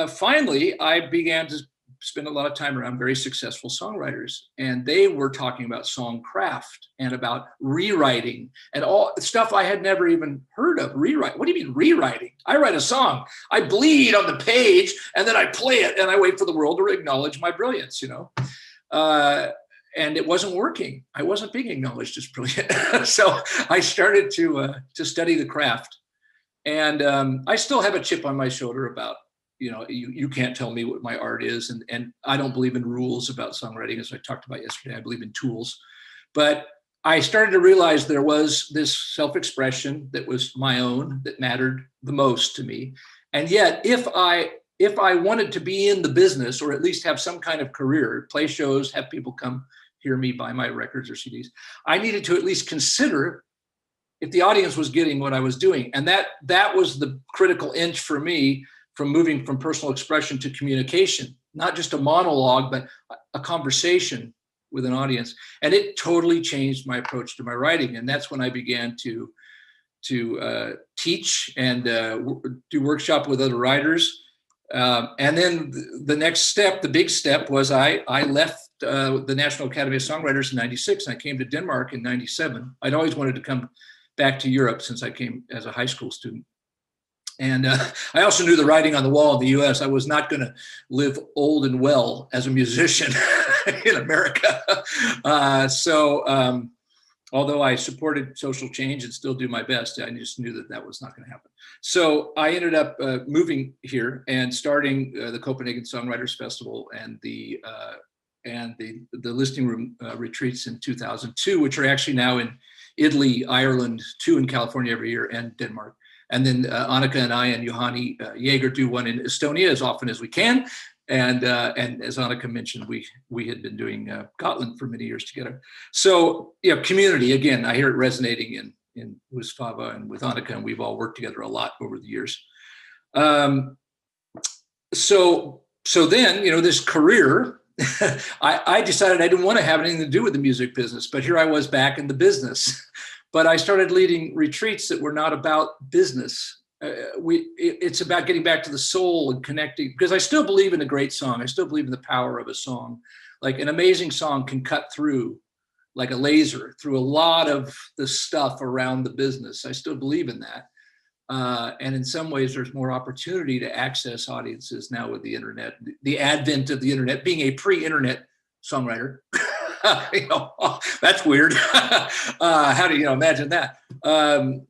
finally, I began to spend a lot of time around very successful songwriters, and they were talking about songcraft and about rewriting and all stuff I had never even heard of. Rewrite? What do you mean rewriting? I write a song, I bleed on the page, and then I play it, and I wait for the world to acknowledge my brilliance, and it wasn't working. I wasn't being acknowledged as brilliant. So I started to study the craft, and I still have a chip on my shoulder about, you can't tell me what my art is. And I don't believe in rules about songwriting, as I talked about yesterday. I believe in tools. But I started to realize there was this self-expression that was my own, that mattered the most to me. And yet, if I wanted to be in the business, or at least have some kind of career, play shows, have people come hear me, buy my records or CDs, I needed to at least consider if the audience was getting what I was doing. And that was the critical inch for me, from moving from personal expression to communication, not just a monologue, but a conversation with an audience. And it totally changed my approach to my writing. And that's when I began to teach and do workshop with other writers. And then the next step, the big step, was I left the National Academy of Songwriters in '96. And I came to Denmark in '97. I'd always wanted to come back to Europe since I came as a high school student. And I also knew the writing on the wall in the US. I was not going to live old and well as a musician in America. So although I supported social change and still do my best, I just knew that was not going to happen. So I ended up moving here and starting the Copenhagen Songwriters Festival and the listening room retreats in 2002, which are actually now in Italy, Ireland, 2 in California every year, and Denmark. And then Annika and I and Johanni Jaeger do one in Estonia as often as we can. And as Annika mentioned, we had been doing Gotland for many years together. So community, again, I hear it resonating with Svavar and with Annika, and we've all worked together a lot over the years. So then, this career, I decided I didn't want to have anything to do with the music business, but here I was back in the business. But I started leading retreats that were not about business. It's about getting back to the soul and connecting, because I still believe in a great song. I still believe in the power of a song. Like an amazing song can cut through like a laser through a lot of the stuff around the business. I still believe in that. And in some ways, there's more opportunity to access audiences now with the internet, the advent of the internet, being a pre-internet songwriter. You know, that's weird. How do you imagine that? And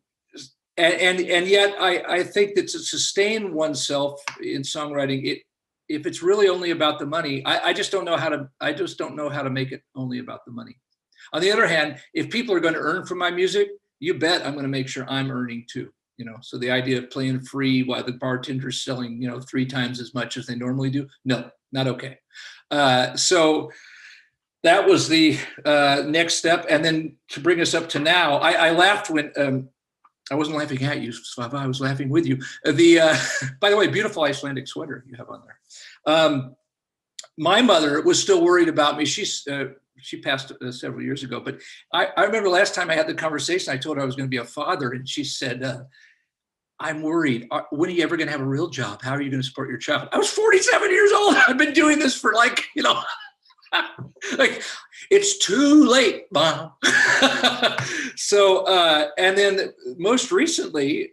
yet I think that to sustain oneself in songwriting, if it's really only about the money, I just don't know how to make it only about the money. On the other hand, if people are going to earn from my music, you bet I'm going to make sure I'm earning too. You know, so the idea of playing free while the bartender's selling, 3 times as much as they normally do, no, not okay. So that was the next step. And then to bring us up to now, I laughed when, I wasn't laughing at you, Svavar, I was laughing with you. By the way, beautiful Icelandic sweater you have on there. My mother was still worried about me. She passed several years ago, but I remember last time I had the conversation, I told her I was going to be a father, and she said, I'm worried. When are you ever going to have a real job? How are you going to support your child? I was 47 years old. I've been doing this for like it's too late, Mom. So, and then most recently,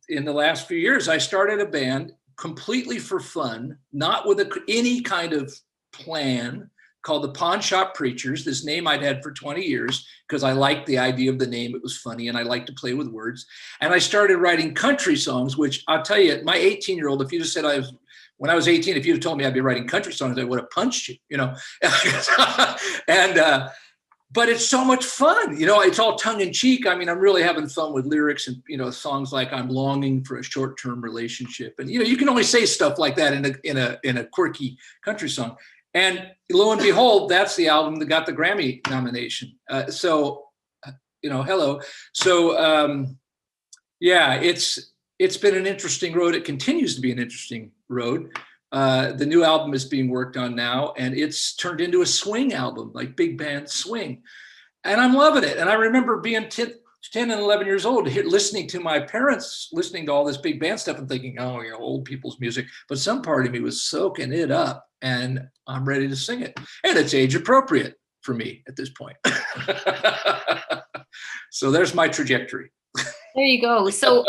in the last few years, I started a band completely for fun, not with any kind of plan, called the Pawn Shop Preachers. This name I'd had for 20 years because I liked the idea of the name. It was funny and I liked to play with words. And I started writing country songs, which I'll tell you, my 18-year-old, if you just said when I was 18, if you'd have told me I'd be writing country songs, I would have punched you, And, but it's so much fun. It's all tongue in cheek. I mean, I'm really having fun with lyrics and, songs like I'm longing for a short-term relationship. And, you can only say stuff like that in a quirky country song. And lo and behold, that's the album that got the Grammy nomination. Hello. So, yeah, it's been an interesting road. It continues to be an interesting road. The new album is being worked on now, and it's turned into a swing album, like big band swing. And I'm loving it. And I remember being 10 and 11 years old, listening to my parents, listening to all this big band stuff and thinking, oh, old people's music. But some part of me was soaking it up, and I'm ready to sing it. And it's age appropriate for me at this point. So there's my trajectory. There you go. So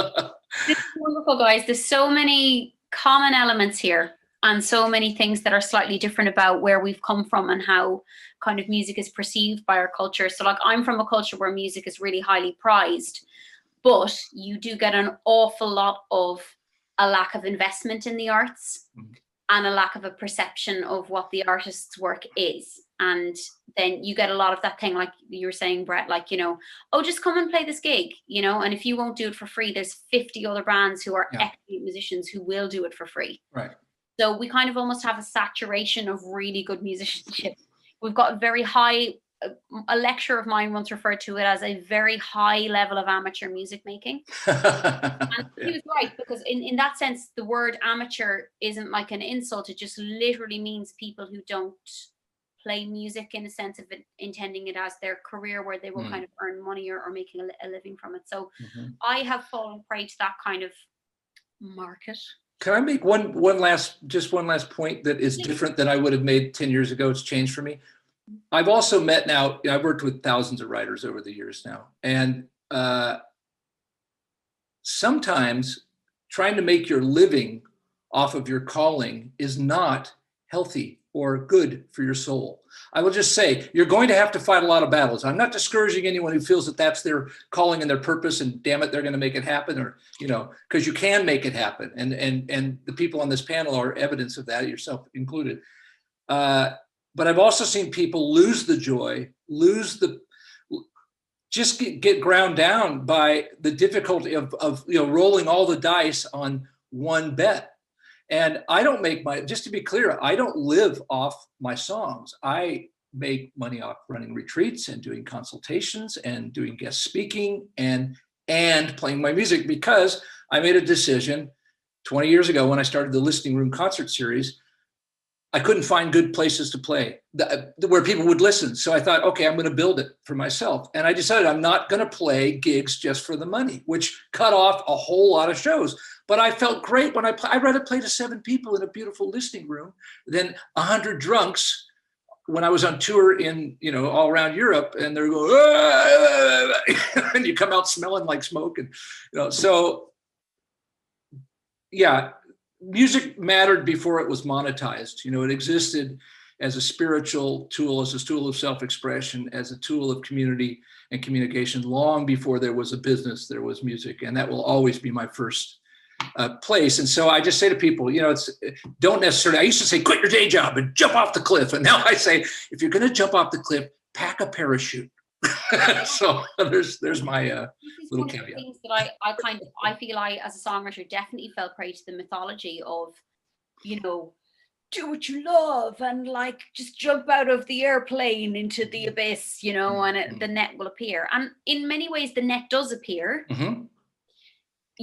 this is wonderful, guys. There's so many common elements here and so many things that are slightly different about where we've come from and how kind of music is perceived by our culture. So like I'm from a culture where music is really highly prized, but you do get an awful lot of a lack of investment in the arts and a lack of a perception of what the artist's work is. And then you get a lot of that thing, like you were saying, Brett, like, oh, just come and play this gig, and if you won't do it for free, there's 50 other bands who are excellent musicians who will do it for free. Right. So we kind of almost have a saturation of really good musicianship. We've got very high, a lecturer of mine once referred to it as a very high level of amateur music making. And he was right, because in that sense, the word amateur isn't like an insult. It just literally means people who don't play music in a sense of it, intending it as their career where they will kind of earn money or making a living from it. So I have fallen prey to that kind of market. Can I make one last point that is different than I would have made 10 years ago? It's changed for me. I've also met now, I've worked with thousands of writers over the years now. And sometimes trying to make your living off of your calling is not healthy or good for your soul. I will just say, you're going to have to fight a lot of battles. I'm not discouraging anyone who feels that that's their calling and their purpose and damn it, they're going to make it happen, or, because you can make it happen. And the people on this panel are evidence of that, yourself included. But I've also seen people lose the joy, just get ground down by the difficulty of rolling all the dice on one bet. And I don't just to be clear, I don't live off my songs. I make money off running retreats and doing consultations and doing guest speaking and playing my music, because I made a decision 20 years ago when I started the Listening Room concert series. I couldn't find good places to play where people would listen. So I thought, okay, I'm going to build it for myself. And I decided I'm not going to play gigs just for the money, which cut off a whole lot of shows. but I felt great when I'd rather play to 7 people in a beautiful listening room than 100 drunks when I was on tour in, all around Europe, and they're going, and you come out smelling like smoke. And, so yeah, music mattered before it was monetized. It existed as a spiritual tool, as a tool of self-expression, as a tool of community and communication long before there was a business, there was music. And that will always be my first place. And so I just say to people, don't necessarily, I used to say, quit your day job and jump off the cliff. And now I say, if you're going to jump off the cliff, pack a parachute. So there's my little caveat. Things that I feel I, as a songwriter, definitely fell prey to the mythology of, do what you love and like just jump out of the airplane into the abyss, and the net will appear. And in many ways, the net does appear. Mm-hmm.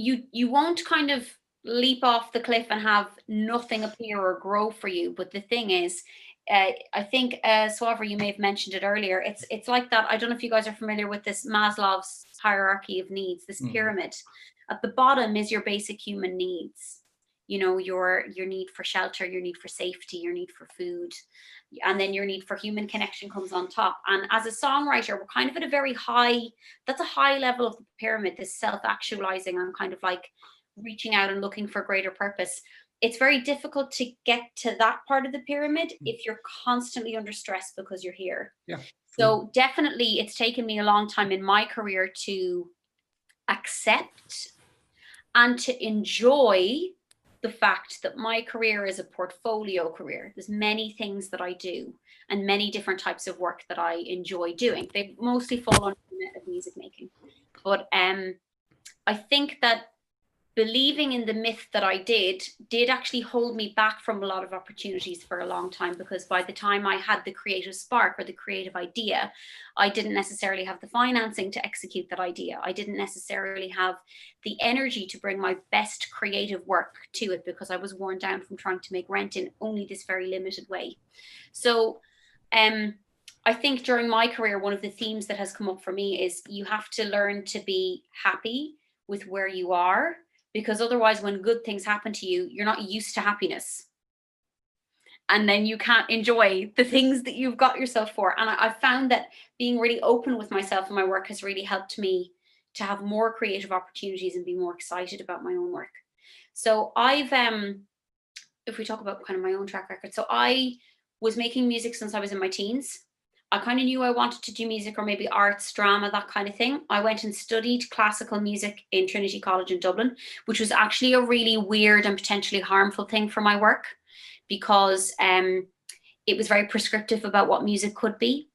You won't kind of leap off the cliff and have nothing appear or grow for you. But the thing is, I think, Svavar, you may have mentioned it earlier. It's like that. I don't know if you guys are familiar with this Maslow's hierarchy of needs, this pyramid. At the bottom is your basic human needs. Your need for shelter, your need for safety, your need for food, and then your need for human connection comes on top. And as a songwriter, we're kind of at a very high, that's a high level of the pyramid, this self-actualizing and kind of like reaching out and looking for greater purpose. It's very difficult to get to that part of the pyramid if you're constantly under stress because you're here. Yeah. So definitely it's taken me a long time in my career to accept and to enjoy the fact that my career is a portfolio career. There's many things that I do and many different types of work that I enjoy doing. They mostly fall under the net of music making. But I think that believing in the myth that I did actually hold me back from a lot of opportunities for a long time, because by the time I had the creative spark or the creative idea, I didn't necessarily have the financing to execute that idea. I didn't necessarily have the energy to bring my best creative work to it because I was worn down from trying to make rent in only this very limited way. So I think during my career, one of the themes that has come up for me is you have to learn to be happy with where you are, because otherwise when good things happen to you, you're not used to happiness. And then you can't enjoy the things that you've got yourself for. And I've found that being really open with myself and my work has really helped me to have more creative opportunities and be more excited about my own work. So I've, if we talk about kind of my own track record, so I was making music since I was in my teens. I kind of knew I wanted to do music or maybe arts, drama, that kind of thing. I went and studied classical music in Trinity College in Dublin, which was actually a really weird and potentially harmful thing for my work because it was very prescriptive about what music could be.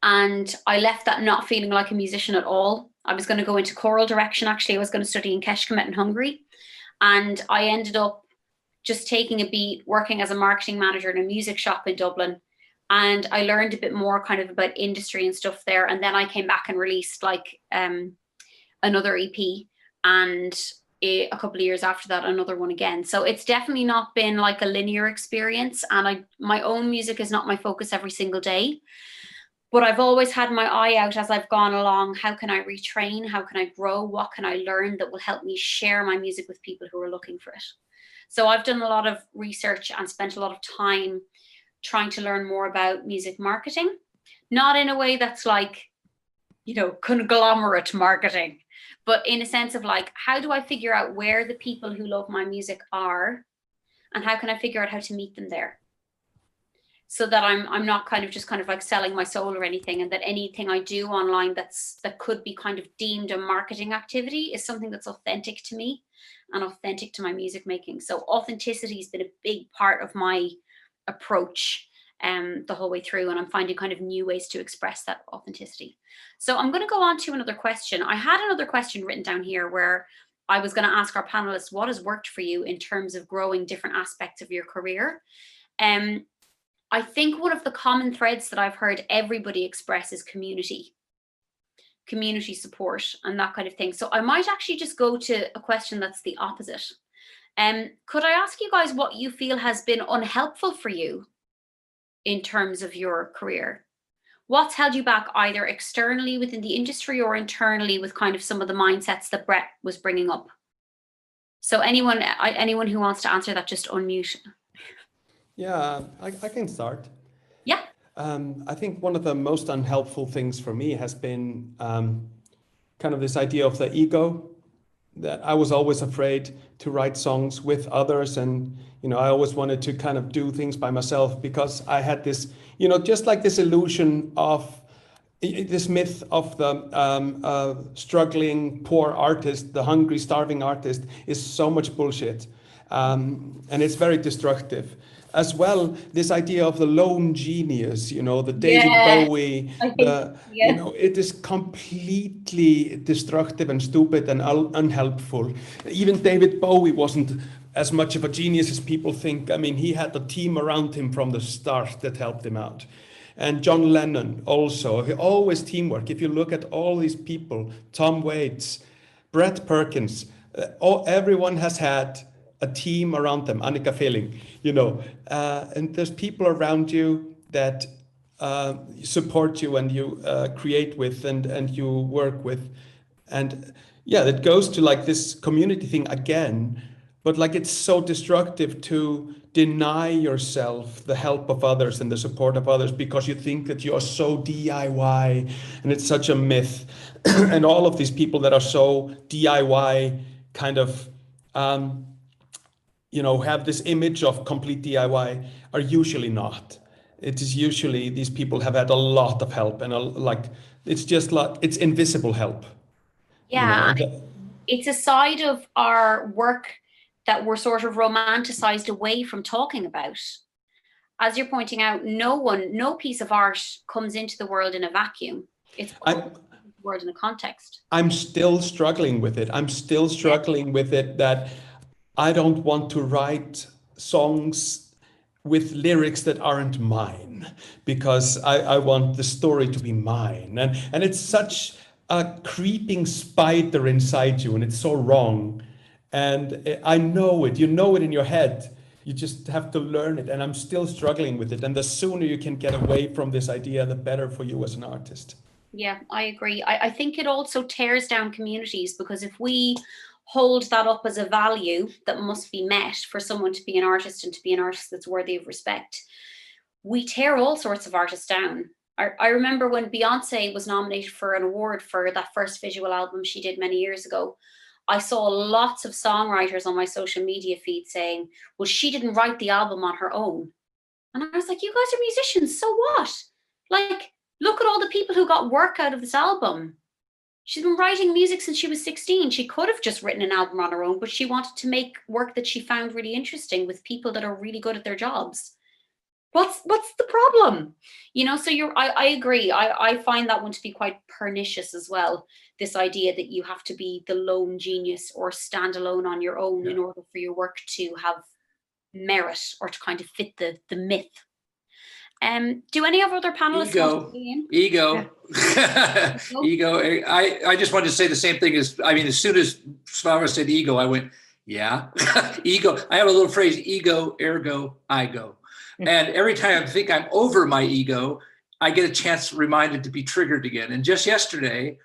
And I left that not feeling like a musician at all. I was going to go into choral direction. Actually, I was going to study in Kecskemét in Hungary. And I ended up just taking a beat, working as a marketing manager in a music shop in Dublin. And I learned a bit more kind of about industry and stuff there. And then I came back and released like another EP. And a couple of years after that, another one again. So it's definitely not been like a linear experience. And my own music is not my focus every single day. But I've always had my eye out as I've gone along. How can I retrain? How can I grow? What can I learn that will help me share my music with people who are looking for it? So I've done a lot of research and spent a lot of time trying to learn more about music marketing, not in a way that's like, conglomerate marketing, but in a sense of like, how do I figure out where the people who love my music are and how can I figure out how to meet them there? So that I'm not just like selling my soul or anything, and that anything I do online that could be kind of deemed a marketing activity is something that's authentic to me and authentic to my music making. So authenticity has been a big part of my approach the whole way through, and I'm finding kind of new ways to express that authenticity. So I'm going to go on to another question. I had another question written down here where I was going to ask our panelists, what has worked for you in terms of growing different aspects of your career? I think one of the common threads that I've heard everybody express is community support and that kind of thing. So I might actually just go to a question that's the opposite. Could I ask you guys what you feel has been unhelpful for you in terms of your career? What's held you back either externally within the industry or internally with kind of some of the mindsets that Brett was bringing up? So anyone who wants to answer that, just unmute. Yeah, I can start. Yeah. I think one of the most unhelpful things for me has been kind of this idea of the ego, that I was always afraid to write songs with others. And, I always wanted to kind of do things by myself because I had this, just like this illusion of this myth of the struggling poor artist, the hungry, starving artist, is so much bullshit. And it's very destructive. As well, this idea of the lone genius, the David Bowie, it is completely destructive and stupid and unhelpful. Even David Bowie wasn't as much of a genius as people think. I mean, he had a team around him from the start that helped him out. And John Lennon also, always teamwork. If you look at all these people, Tom Waits, Brett Perkins, everyone has had a team around them, Annika Fehling, and there's people around you that support you and you create with and you work with. And it goes to like this community thing again, but like it's so destructive to deny yourself the help of others and the support of others because you think that you are so DIY, and it's such a myth. And all of these people that are so DIY kind of have this image of complete DIY are usually not. It is usually these people have had a lot of help and it's just like it's invisible help. Yeah, it's a side of our work that we're sort of romanticized away from talking about. As you're pointing out, no piece of art comes into the world in a vacuum. It's the world in a context. I'm still struggling with it. With it that I don't want to write songs with lyrics that aren't mine because I want the story to be mine. And it's such a creeping spider inside you, and it's so wrong. And I know it, you know it in your head. You just have to learn it. And I'm still struggling with it. And the sooner you can get away from this idea, the better for you as an artist. Yeah, I agree. I think it also tears down communities because if we hold that up as a value that must be met for someone to be an artist and to be an artist that's worthy of respect, we tear all sorts of artists down. I remember when Beyonce was nominated for an award for that first visual album she did many years ago, I saw lots of songwriters on my social media feed saying, well, she didn't write the album on her own. And I was like, you guys are musicians, so what? Like, look at all the people who got work out of this album. She's been writing music since she was 16. She could have just written an album on her own, but she wanted to make work that she found really interesting with people that are really good at their jobs. What's the problem? So I agree. I find that one to be quite pernicious as well. This idea that you have to be the lone genius or stand alone on your own in order for your work to have merit or to kind of fit the myth. Do any of other panelists want to weigh in? Ego. I just wanted to say the same thing as soon as Svavar said ego, I went, yeah, ego. I have a little phrase, ego, ergo, I go. And every time I think I'm over my ego, I get a chance reminded to be triggered again. And just yesterday,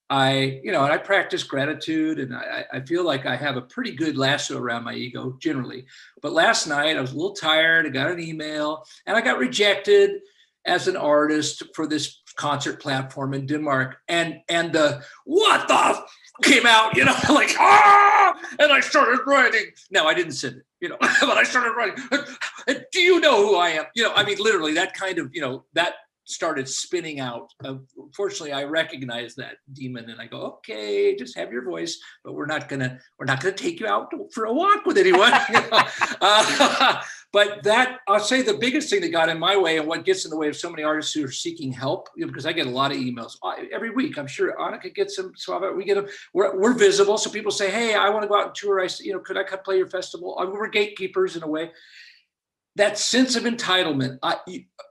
I practice gratitude, and I feel like I have a pretty good lasso around my ego generally. But last night I was a little tired. I got an email and I got rejected as an artist for this concert platform in Denmark. And the what the came out, like, and I started writing. No, I didn't send it, but I started writing. Do you know who I am? Literally that kind of, that started spinning out. Fortunately, I recognize that demon and I go, okay, just have your voice, but we're not gonna take you out for a walk with anyone. But that, I'll say the biggest thing that got in my way and what gets in the way of so many artists who are seeking help, because I get a lot of emails every week. I'm sure Annika gets them. So we get them. We're visible. So people say, hey, I want to go out and tour. Could I come play your festival? We're gatekeepers in a way. That sense of entitlement,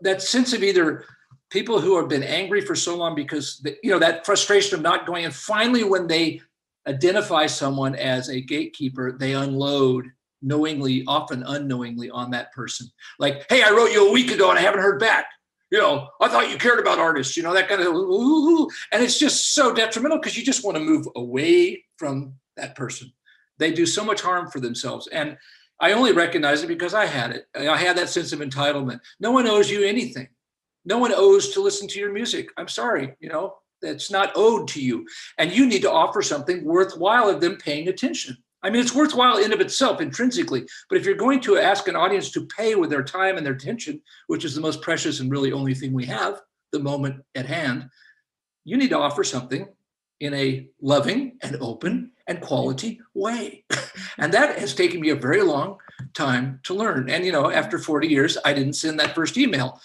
that sense of either people who have been angry for so long because, that frustration of not going. And finally, when they identify someone as a gatekeeper, they unload knowingly, often unknowingly, on that person. Like, hey, I wrote you a week ago and I haven't heard back. I thought you cared about artists, that kind of, and it's just so detrimental because you just want to move away from that person. They do so much harm for themselves. And I only recognize it because I had it. I had that sense of entitlement. No one owes you anything. No one owes to listen to your music. I'm sorry, you know, that's not owed to you. And you need to offer something worthwhile of them paying attention. I mean, it's worthwhile in of itself intrinsically, but if you're going to ask an audience to pay with their time and their attention, which is the most precious and really only thing we have, the moment at hand, you need to offer something in a loving and open and quality way. And that has taken me a very long time to learn. And, you know, after 40 years, I didn't send that first email.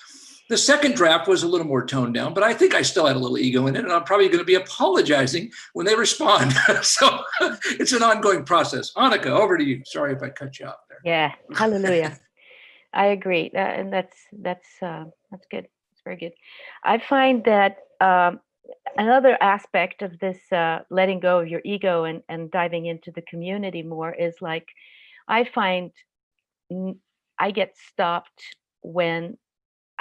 The second draft was a little more toned down, but I think I still had a little ego in it, and I'm probably going to be apologizing when they respond. So it's an ongoing process. Annika, over to you. Sorry if I cut you off there. Yeah, hallelujah. I agree, and that's good. It's very good. I find that another aspect of this letting go of your ego and diving into the community more is like, I find I get stopped when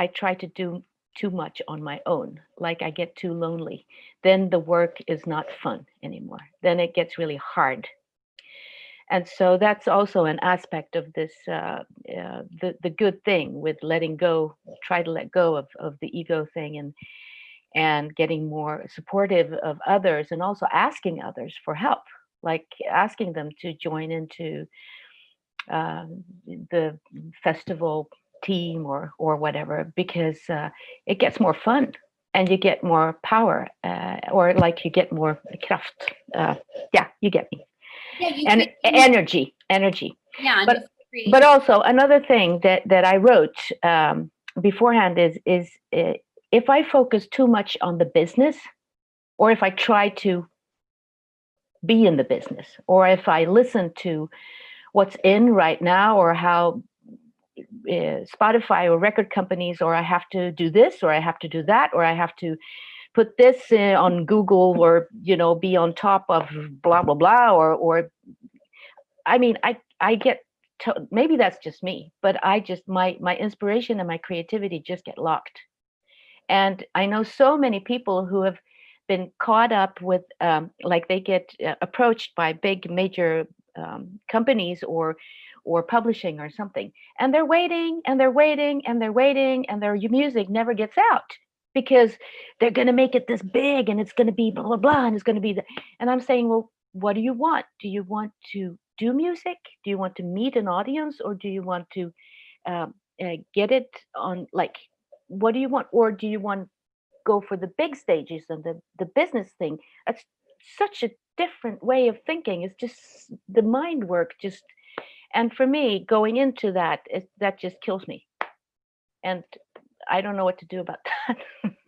I try to do too much on my own, like I get too lonely. Then the work is not fun anymore. Then it gets really hard. And so that's also an aspect of this, the good thing with letting go, try to let go of the ego thing and getting more supportive of others, and also asking others for help, like asking them to join into the festival team or whatever, because it gets more fun and you get more power, or like you get more kraft. Yeah, you get me. Yeah, and energy. Yeah, but also another thing that I wrote beforehand is if I focus too much on the business, or if I try to be in the business, or if I listen to what's in right now, or how Spotify or record companies, or I have to do this, or I have to do that, or I have to put this on Google, or, you know, be on top of blah, blah, blah, or I mean, I get, maybe that's just me, but I just, my inspiration and my creativity just get locked. And I know so many people who have been caught up with, like they get approached by big major companies or publishing or something, and they're waiting and they're waiting and they're waiting, and their music never gets out because they're going to make it this big, and it's going to be blah, blah, blah, and it's going to be and I'm saying, well, what do you want? Do you want to do music? Do you want to meet an audience? Or do you want to get it on, like, what do you want? Or do you want to go for the big stages and the business thing? That's such a different way of thinking. It's just the mind work just, and for me, going into that, that just kills me. And I don't know what to do about that.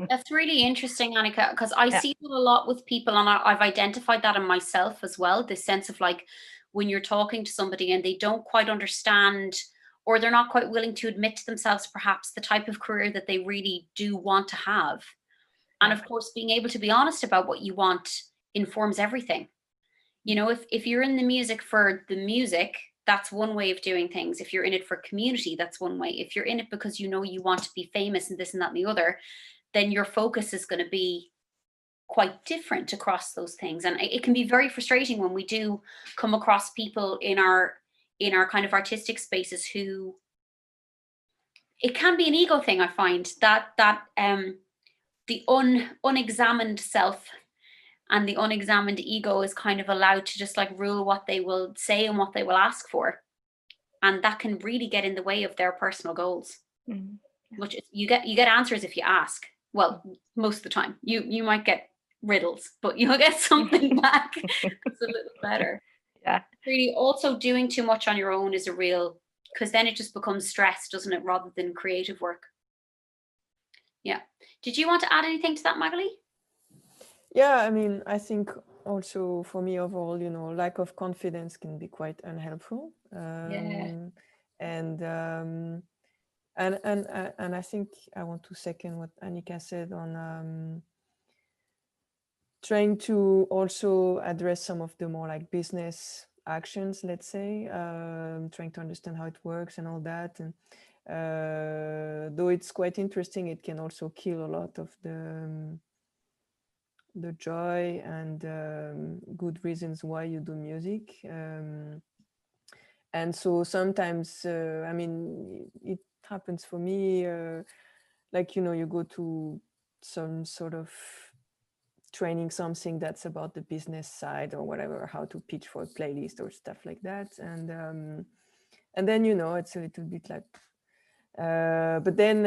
That's really interesting, Annika, because I see that a lot with people, and I've identified that in myself as well, this sense of like, when you're talking to somebody and they don't quite understand, or they're not quite willing to admit to themselves perhaps the type of career that they really do want to have. And of course, being able to be honest about what you want informs everything. You know, if you're in the music for the music, that's one way of doing things. If you're in it for community, that's one way. If you're in it because you know you want to be famous and this and that and the other, then your focus is going to be quite different across those things. And it can be very frustrating when we do come across people in our kind of artistic spaces who, it can be an ego thing. I find that the unexamined self and the unexamined ego is kind of allowed to just like rule what they will say and what they will ask for. And that can really get in the way of their personal goals. Mm-hmm. Which is, you get answers if you ask. Well, most of the time. You might get riddles, but you'll get something back that's a little better. Yeah. Really, also doing too much on your own is a real, because then it just becomes stress, doesn't it, rather than creative work. Yeah. Did you want to add anything to that, Magali? Yeah, I mean, I think also for me overall, you know, lack of confidence can be quite unhelpful. And I think I want to second what Annika said on trying to also address some of the more like business actions, let's say, trying to understand how it works and all that. And though it's quite interesting, it can also kill a lot of the the joy and good reasons why you do music. And so sometimes, I mean, it happens for me, like, you know, you go to some sort of training, something that's about the business side or whatever, how to pitch for a playlist or stuff like that. And then, you know, it's a little bit like, but then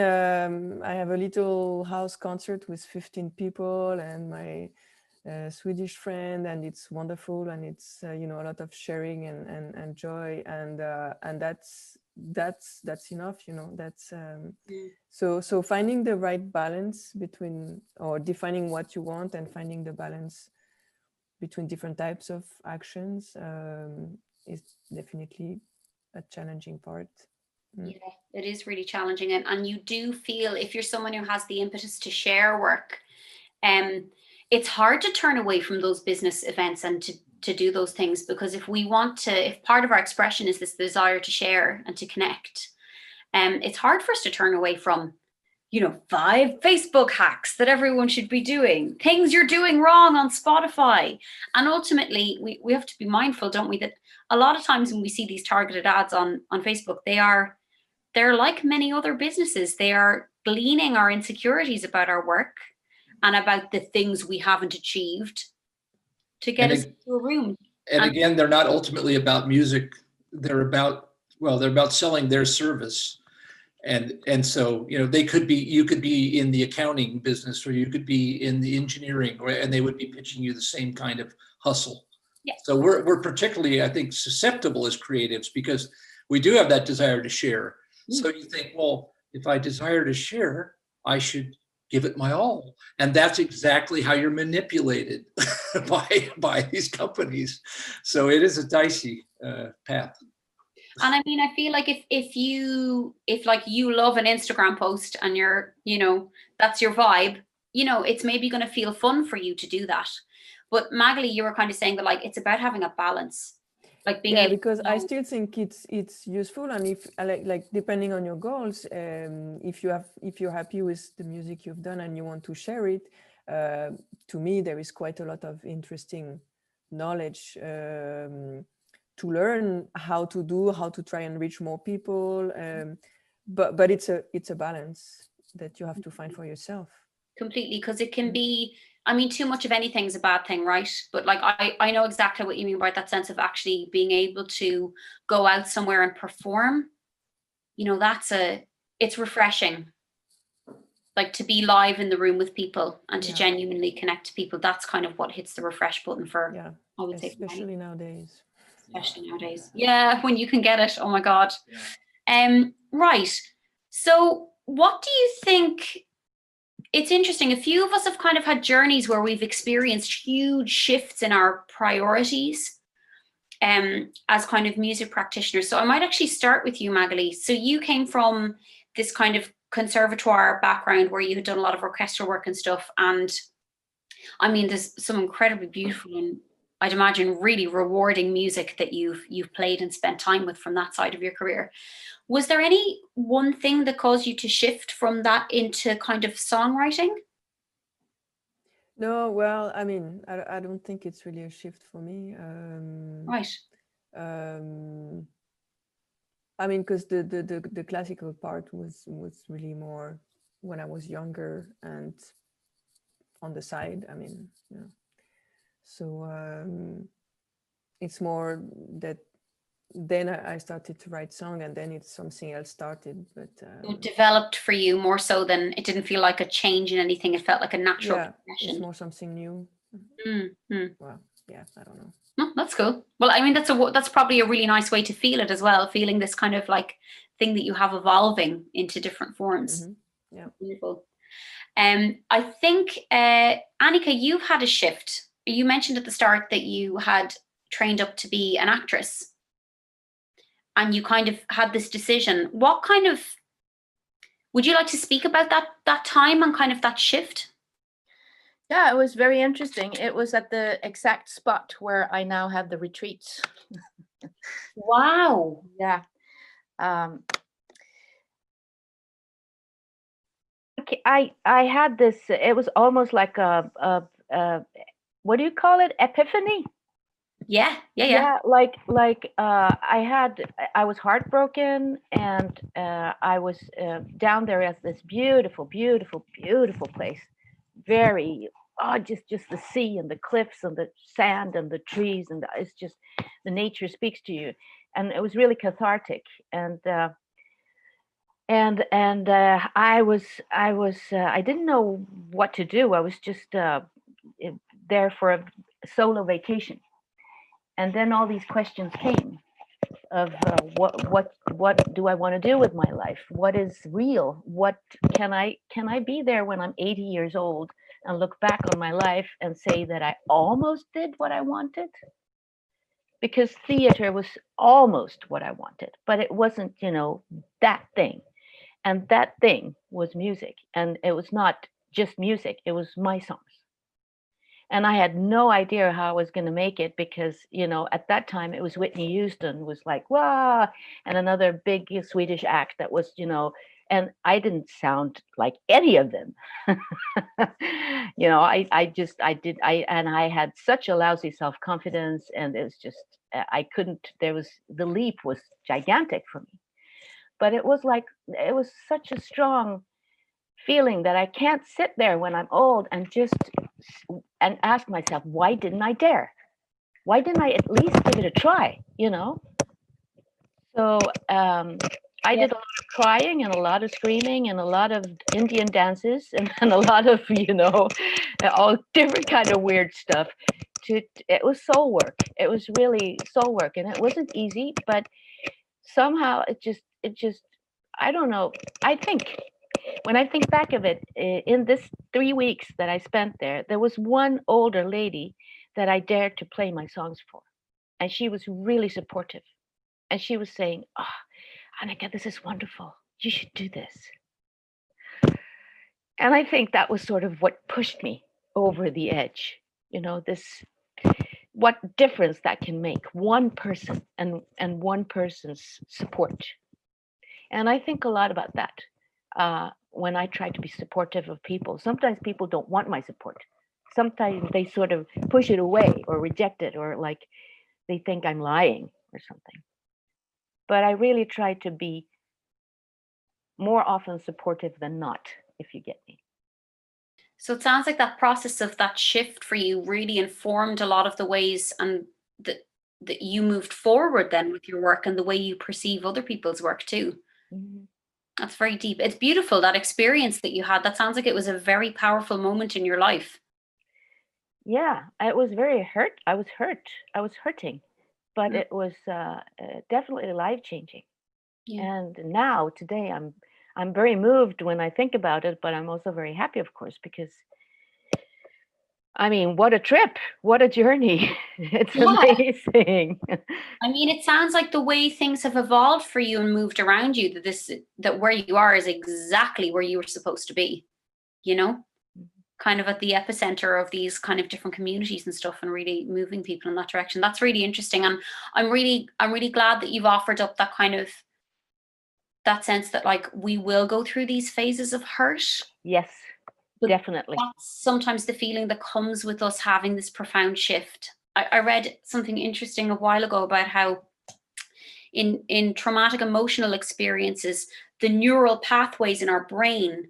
I have a little house concert with 15 people and my Swedish friend, and it's wonderful, and it's you know, a lot of sharing and joy, and that's enough, you know. That's so finding the right balance between, or defining what you want and finding the balance between different types of actions is definitely a challenging part. Yeah, it is really challenging, and you do feel, if you're someone who has the impetus to share work, it's hard to turn away from those business events and to do those things, because if part of our expression is this desire to share and to connect, it's hard for us to turn away from, you know, 5 Facebook hacks that everyone should be doing, things you're doing wrong on Spotify. And ultimately, we have to be mindful, don't we, that a lot of times when we see these targeted ads on Facebook, they're like many other businesses. They are gleaning our insecurities about our work and about the things we haven't achieved to get us into a room. And again, they're not ultimately about music. They're about selling their service. And so, you know, you could be in the accounting business, or you could be in the engineering, and they would be pitching you the same kind of hustle. Yeah. So we're particularly, I think, susceptible as creatives, because we do have that desire to share. So you think, well, if I desire to share, I should give it my all. And that's exactly how you're manipulated by these companies. So it is a dicey path. And I mean, I feel like if like you love an Instagram post and you're, you know, that's your vibe, you know, it's maybe going to feel fun for you to do that. But Magali, you were kind of saying that, like, it's about having a balance, like being able because to know. I still think it's useful, and if like depending on your goals, if you're happy with the music you've done and you want to share it, to me there is quite a lot of interesting knowledge to learn how to try and reach more people, but it's a balance that you have to find for yourself. Completely, because it can be, I mean, too much of anything is a bad thing, right? But like, I know exactly what you mean by that sense of actually being able to go out somewhere and perform. You know, it's refreshing. Like, to be live in the room with people and to genuinely connect to people. That's kind of what hits the refresh button for, I would say, especially nowadays. Yeah, when you can get it. Oh my God. Right. So what do you think? It's interesting. A few of us have kind of had journeys where we've experienced huge shifts in our priorities as kind of music practitioners. So I might actually start with you, Magali. So you came from this kind of conservatoire background where you had done a lot of orchestral work and stuff. And I mean, there's some incredibly beautiful and I'd imagine really rewarding music that you've played and spent time with from that side of your career. Was there any one thing that caused you to shift from that into kind of songwriting? No, well, I mean, I don't think it's really a shift for me. Right. I mean, because the classical part was really more when I was younger and on the side. I mean, yeah. So it's more that then I started to write song, and then it's something else started. But it developed for you more so than, it didn't feel like a change in anything. It felt like a natural progression. It's more something new. Well, yeah, I don't know. No, that's cool. Well, I mean, that's probably a really nice way to feel it as well, feeling this kind of like thing that you have evolving into different forms. Yeah. Beautiful. I think, Annika, you've had a shift. You mentioned at the start that you had trained up to be an actress and you kind of had this decision. Would you like to speak about that time and kind of that shift? Yeah, it was very interesting. It was at the exact spot where I now have the retreats. Wow. Yeah. I had this, it was almost like a what do you call it? Epiphany? Yeah. Like I was heartbroken, and I was down there at this beautiful place. Very, just the sea and the cliffs and the sand and the trees, and it's just, the nature speaks to you, and it was really cathartic. And I didn't know what to do. I was just there for a solo vacation. And then all these questions came of what do I want to do with my life? What is real? What can I be there when I'm 80 years old and look back on my life and say that I almost did what I wanted? Because theater was almost what I wanted, but it wasn't, that thing. And that thing was music. And it was not just music, it was my songs. And I had no idea how I was going to make it, because, at that time it was Whitney Houston was like, wow, and another big Swedish act that was, and I didn't sound like any of them. I had such a lousy self-confidence, and it was just, the leap was gigantic for me. But it was such a strong feeling that I can't sit there when I'm old and ask myself, why didn't I dare? Why didn't I at least give it a try? So I did a lot of crying and a lot of screaming and a lot of Indian dances and a lot of, all different kind of weird stuff. It was soul work. It was really soul work, and it wasn't easy, but somehow it just, I don't know. I think when I think back of it, in this 3 weeks that I spent there, there was one older lady that I dared to play my songs for. And she was really supportive. And she was saying, Annika, this is wonderful. You should do this. And I think that was sort of what pushed me over the edge. What difference that can make, one person and one person's support. And I think a lot about that. When I try to be supportive of people, sometimes people don't want my support. Sometimes they sort of push it away or reject it, or like they think I'm lying or something. But I really try to be more often supportive than not, if you get me. So it sounds like that process of that shift for you really informed a lot of the ways and that you moved forward then with your work and the way you perceive other people's work too. Mm-hmm. That's very deep. It's beautiful, that experience that you had. That sounds like it was a very powerful moment in your life. Yeah, it was very hurt. I was hurting, but it was definitely life-changing. Yeah. And now, today, I'm very moved when I think about it, but I'm also very happy, of course, because I mean, what a trip, what a journey. It's amazing. I mean, it sounds like the way things have evolved for you and moved around you, that where you are is exactly where you were supposed to be, kind of at the epicenter of these kind of different communities and stuff, and really moving people in that direction. That's really interesting. And I'm really glad that you've offered up that kind of, that sense that like we will go through these phases of hurt. Yes. But definitely. That's sometimes the feeling that comes with us having this profound shift. I read something interesting a while ago about how in traumatic emotional experiences, the neural pathways in our brain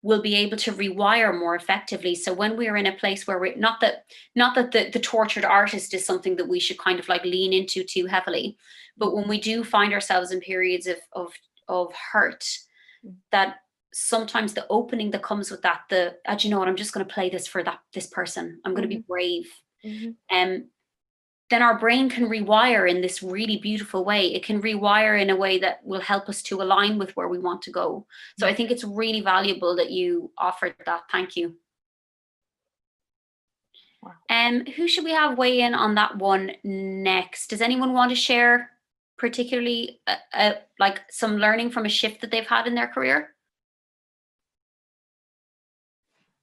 will be able to rewire more effectively. So when we're in a place where we're not that the tortured artist is something that we should kind of like lean into too heavily, but when we do find ourselves in periods of hurt, that sometimes the opening that comes with that, you know what, I'm just going to play this for this person. I'm going to be brave. Then our brain can rewire in this really beautiful way. It can rewire in a way that will help us to align with where we want to go. So I think it's really valuable that you offered that. Thank you. Wow. Who should we have weigh in on that one next? Does anyone want to share particularly like some learning from a shift that they've had in their career?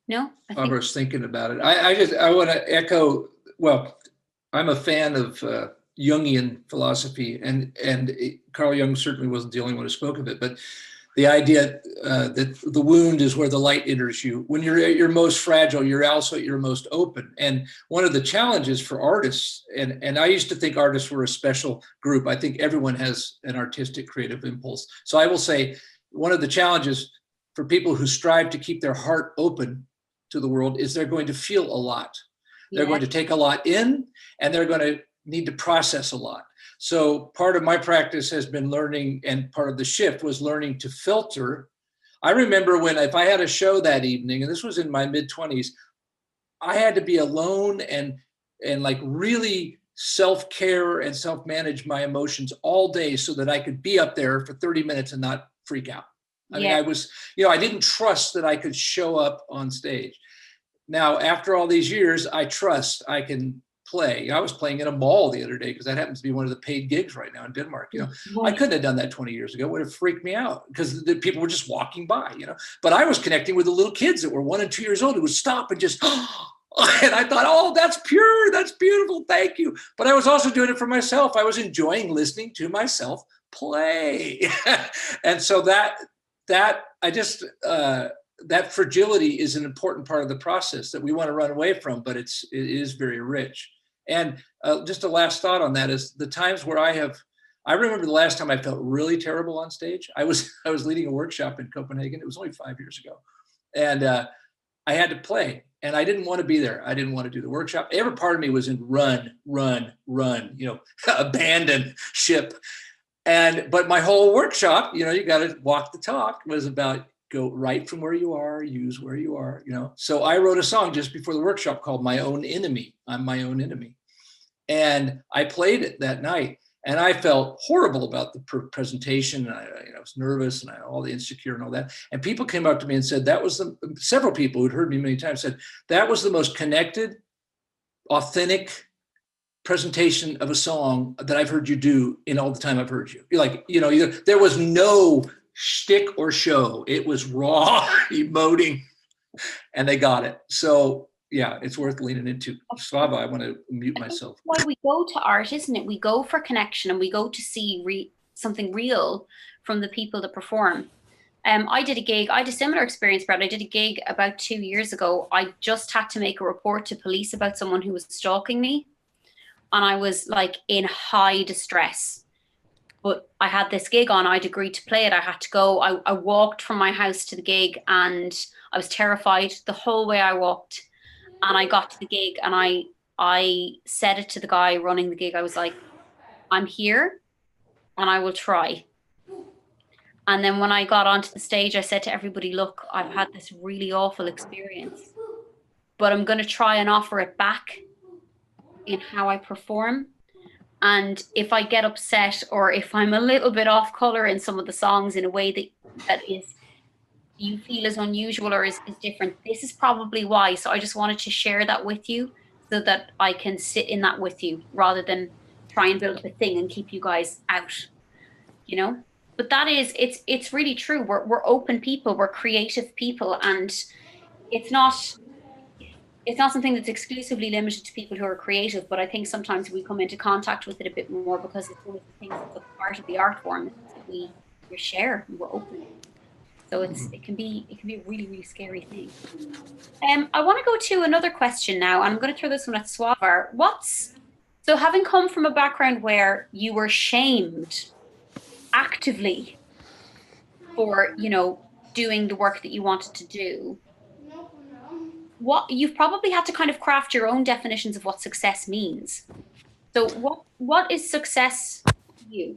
No? I was thinking about it. I want to echo, well, I'm a fan of Jungian philosophy, and Carl Jung certainly wasn't the only one who spoke of it, but the idea that the wound is where the light enters you. When you're at your most fragile, you're also at your most open. And one of the challenges for artists, and I used to think artists were a special group. I think everyone has an artistic creative impulse. So I will say one of the challenges for people who strive to keep their heart open to the world is they're going to feel a lot. They're going to take a lot in, and they're going to need to process a lot. So part of my practice has been learning, and part of the shift was learning to filter. I remember when, if I had a show that evening, and this was in my mid-20s, I had to be alone and like really self-care and self-manage my emotions all day so that I could be up there for 30 minutes and not freak out. I mean, I was, I didn't trust that I could show up on stage. Now, after all these years, I trust I can play. I was playing in a mall the other day because that happens to be one of the paid gigs right now in Denmark. I couldn't have done that 20 years ago. It would have freaked me out because the people were just walking by, But I was connecting with the little kids that were 1 and 2 years old who would stop and just, and I thought, oh, that's pure, that's beautiful, thank you. But I was also doing it for myself. I was enjoying listening to myself play. And so that fragility is an important part of the process that we want to run away from, but it is very rich. And just a last thought on that is the times where I remember the last time I felt really terrible on stage. I was leading a workshop in Copenhagen. It was only 5 years ago. And I had to play, and I didn't want to be there. I didn't want to do the workshop. Every part of me was in run, abandon ship. But my whole workshop, you got to walk the talk, was about go right from where you are, use where you are, So I wrote a song just before the workshop called My Own Enemy. I'm my own enemy. And I played it that night, and I felt horrible about the presentation. And I was nervous, and all the insecure and all that. And people came up to me and said, several people who'd heard me many times said, that was the most connected, authentic presentation of a song that I've heard you do in all the time I've heard you. You're like, there was no shtick or show. It was raw emoting, and they got it. So yeah, it's worth leaning into. Svavar, I want to mute myself. Why we go to art, isn't it? We go for connection, and we go to see something real from the people that perform. I did a gig. I had a similar experience, Brett. I did a gig about 2 years ago. I just had to make a report to police about someone who was stalking me, and I was like in high distress. But I had this gig on, I'd agreed to play it. I had to go. I walked from my house to the gig, and I was terrified the whole way I walked. And I got to the gig, and I said it to the guy running the gig. I was like, I'm here and I will try. And then when I got onto the stage, I said to everybody, look, I've had this really awful experience, but I'm going to try and offer it back in how I perform. And if I get upset, or if I'm a little bit off color in some of the songs in a way that is you feel is unusual or is different, this is probably why. So I just wanted to share that with you so that I can sit in that with you rather than try and build up a thing and keep you guys out, But that is, it's really true. We're open people, we're creative people, and it's not something that's exclusively limited to people who are creative, but I think sometimes we come into contact with it a bit more because it's one of the things that's a part of the art form that we share and we're open. So it can be a really, really scary thing. I want to go to another question now, and I'm going to throw this one at Svavar. So having come from a background where you were shamed actively for, doing the work that you wanted to do, you've probably had to kind of craft your own definitions of what success means. So what is success to you?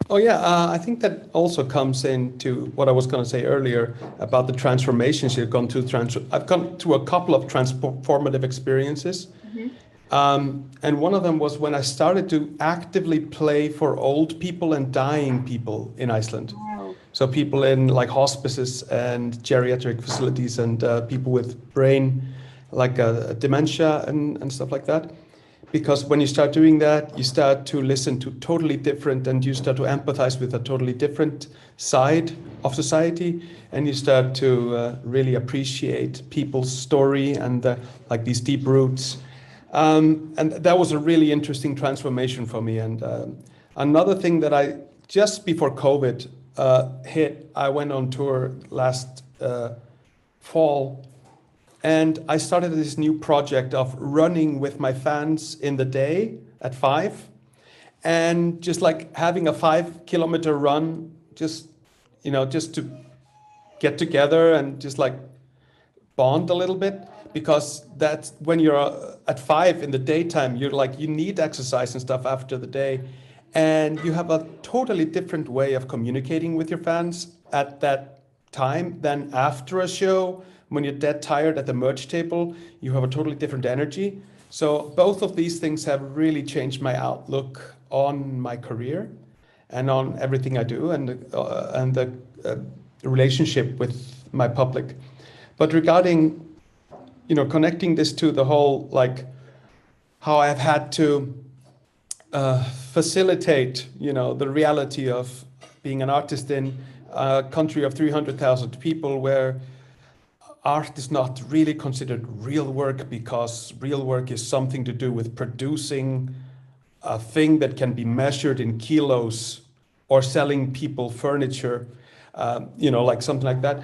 Oh yeah, I think that also comes into what I was going to say earlier about the transformations you've gone through. I've gone through a couple of transformative experiences. Mm-hmm. And one of them was when I started to actively play for old people and dying people in Iceland. Wow. So people in like hospices and geriatric facilities, and people with brain, like dementia and stuff like that. Because when you start doing that, you start to listen to totally different, and you start to empathize with a totally different side of society, and you start to really appreciate people's story and like these deep roots. And that was a really interesting transformation for me. And another thing that I, just before COVID, hit, I went on tour last fall, and I started this new project of running with my fans in the day at 5, and just like having a 5-kilometer run, just to get together and just like bond a little bit, because that's when you're at 5 in the daytime, you're like, you need exercise and stuff after the day, and you have a totally different way of communicating with your fans at that time than after a show. When you're dead tired at the merch table, you have a totally different energy. So both of these things have really changed my outlook on my career and on everything I do, and the relationship with my public. But regarding, connecting this to the whole, like how I've had to facilitate, the reality of being an artist in a country of 300,000 people, where art is not really considered real work, because real work is something to do with producing a thing that can be measured in kilos, or selling people furniture, like something like that.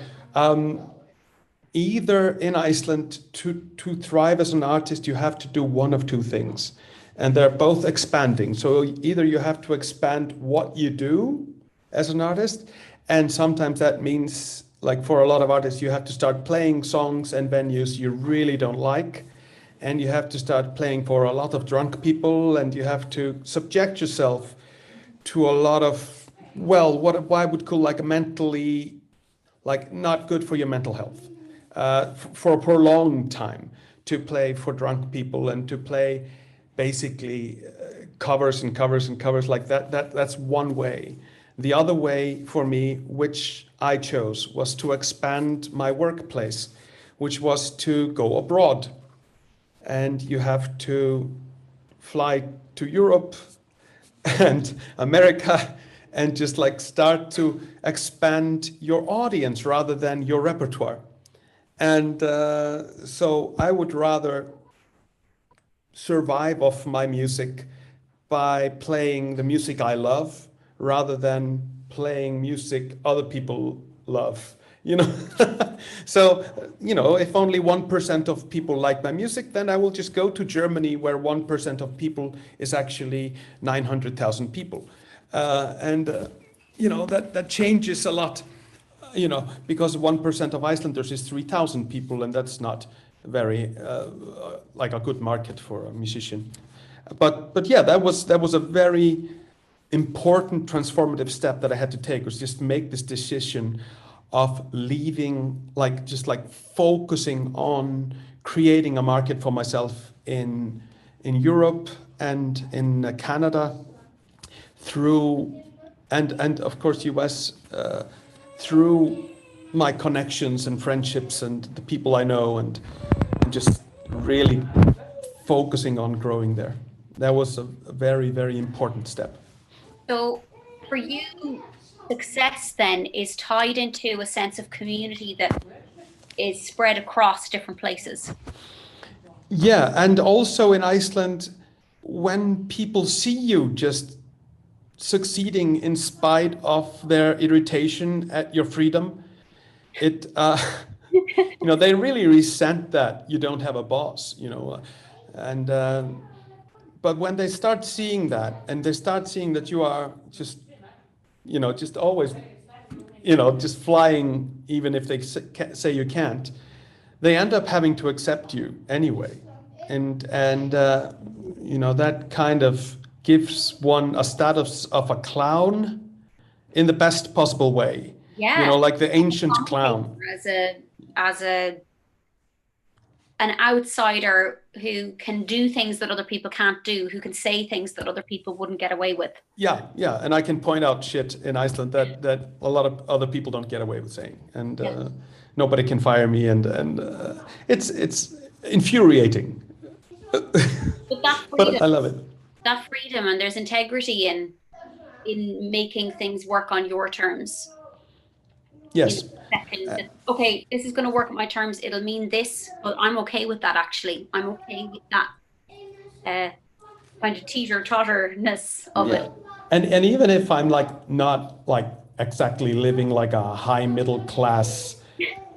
Either in Iceland, to thrive as an artist, you have to do one of two things, and they're both expanding. So either you have to expand what you do as an artist, and sometimes that means, like for a lot of artists, you have to start playing songs and venues you really don't like, and you have to start playing for a lot of drunk people, and you have to subject yourself to a lot of, what I would call like a mentally, like not good for your mental health, for a prolonged time, to play for drunk people and to play basically covers and covers and covers like that. That's one way. The other way for me, which I chose, was to expand my workplace, which was to go abroad. And you have to fly to Europe and America and just like start to expand your audience rather than your repertoire. And so I would rather survive off my music by playing the music I love rather than playing music other people love, So, if only 1% of people like my music, then I will just go to Germany, where 1% of people is actually 900,000 people. That changes a lot, because 1% of Icelanders is 3,000 people, and that's not very like a good market for a musician. But yeah, that was a very important transformative step that I had to take, was just make this decision of leaving, focusing on creating a market for myself in Europe and in Canada, through and of course US, through my connections and friendships and the people I know, and just really focusing on growing there. That was a very, very important step. So for you, success then is tied into a sense of community that is spread across different places. Yeah, and also in Iceland, when people see you just succeeding in spite of their irritation at your freedom, it they really resent that you don't have a boss, and but when they start seeing that, and they start seeing that you are just always, just flying, even if they say you can't, they end up having to accept you anyway. And that kind of gives one a status of a clown in the best possible way. Yeah. Like the ancient clown. As an outsider who can do things that other people can't do, who can say things that other people wouldn't get away with. Yeah, and I can point out shit in Iceland that a lot of other people don't get away with saying, and nobody can fire me, and it's infuriating. But I love it. That freedom, and there's integrity in making things work on your terms. Yes. Okay, this is going to work on my terms. It'll mean this, but I'm okay with that. Actually, I'm okay with that kind of teeter-totterness of it. And even if I'm not exactly living like a high middle class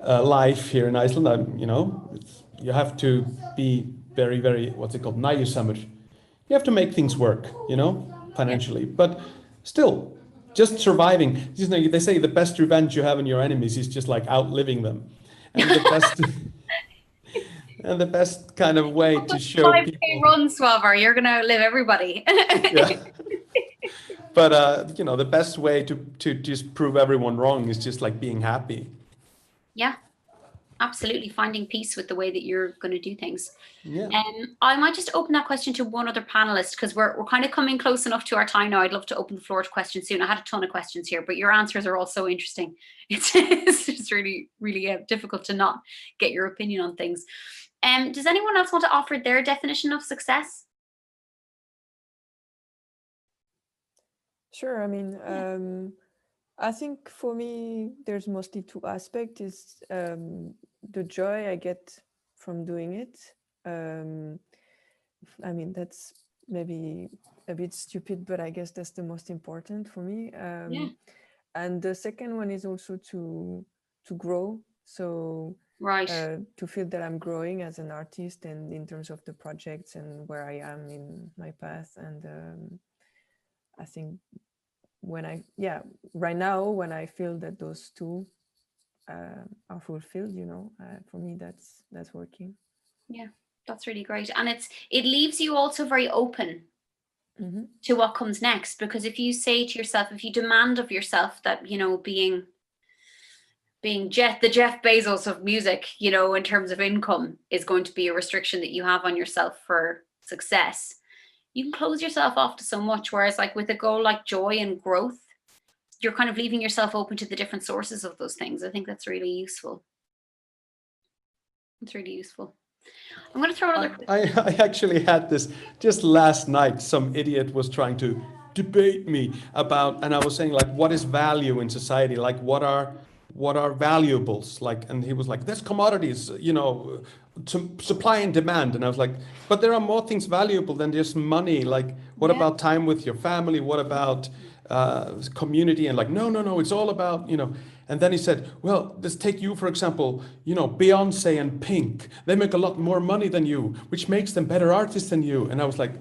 life here in Iceland. You have to be very, very, what's it called, nægisamur. You have to make things work, financially. But still, just surviving. They say the best revenge you have on your enemies is just like outliving them. And the best and the best kind of way to show 5K people. run, Svavar, you're going to outlive everybody. Yeah. But the best way to just prove everyone wrong is just like being happy. Yeah, absolutely. Finding peace with the way that you're going to do things. Yeah. I might just open that question to one other panelist, because we're kind of coming close enough to our time now. I'd love to open the floor to questions soon. I had a ton of questions here, but your answers are all so interesting. It's just really, really difficult to not get your opinion on things. Does anyone else want to offer their definition of success? Sure. I mean, I think for me, there's mostly two aspects. Is the joy I get from doing it. I mean, that's maybe a bit stupid, but I guess that's the most important for me. And the second one is also to grow. So Right. to feel that I'm growing as an artist and in terms of the projects and where I am in my path. And I think right now, when I feel that those two are fulfilled, for me, that's working. Yeah, that's really great. And it leaves you also very open to what comes next, because if you say to yourself, if you demand of yourself that, being the Jeff Bezos of music, in terms of income is going to be a restriction that you have on yourself for success, you can close yourself off to so much. Whereas like with a goal like joy and growth, you're kind of leaving yourself open to the different sources of those things. I think that's really useful. It's really useful. I'm going to throw another. I actually had this just last night. Some idiot was trying to debate me about, and I was saying like, what is value in society? Like, what are valuables? Like, and he was like, there's commodities, supply and demand. And I was like, but there are more things valuable than just money. Like, what about time with your family? What about community? And like, no, it's all about, And then he said, well, let's take you, for example, Beyonce and Pink. They make a lot more money than you, which makes them better artists than you. And I was like,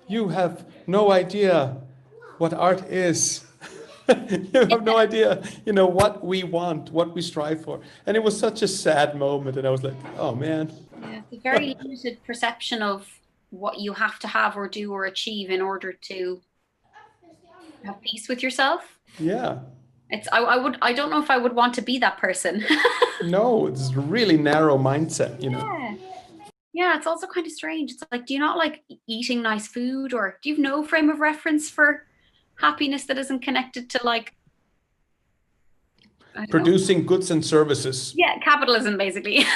you have no idea what art is. You have no idea, what we want, what we strive for. And it was such a sad moment. And I was like, oh, man. Yeah, it's a very limited perception of what you have to have or do or achieve in order to have peace with yourself. Yeah. I don't know if I would want to be that person. No, it's a really narrow mindset, Yeah, it's also kind of strange. It's like, do you not like eating nice food, or do you have no frame of reference for happiness that isn't connected to like producing goods and services? Yeah, capitalism, basically.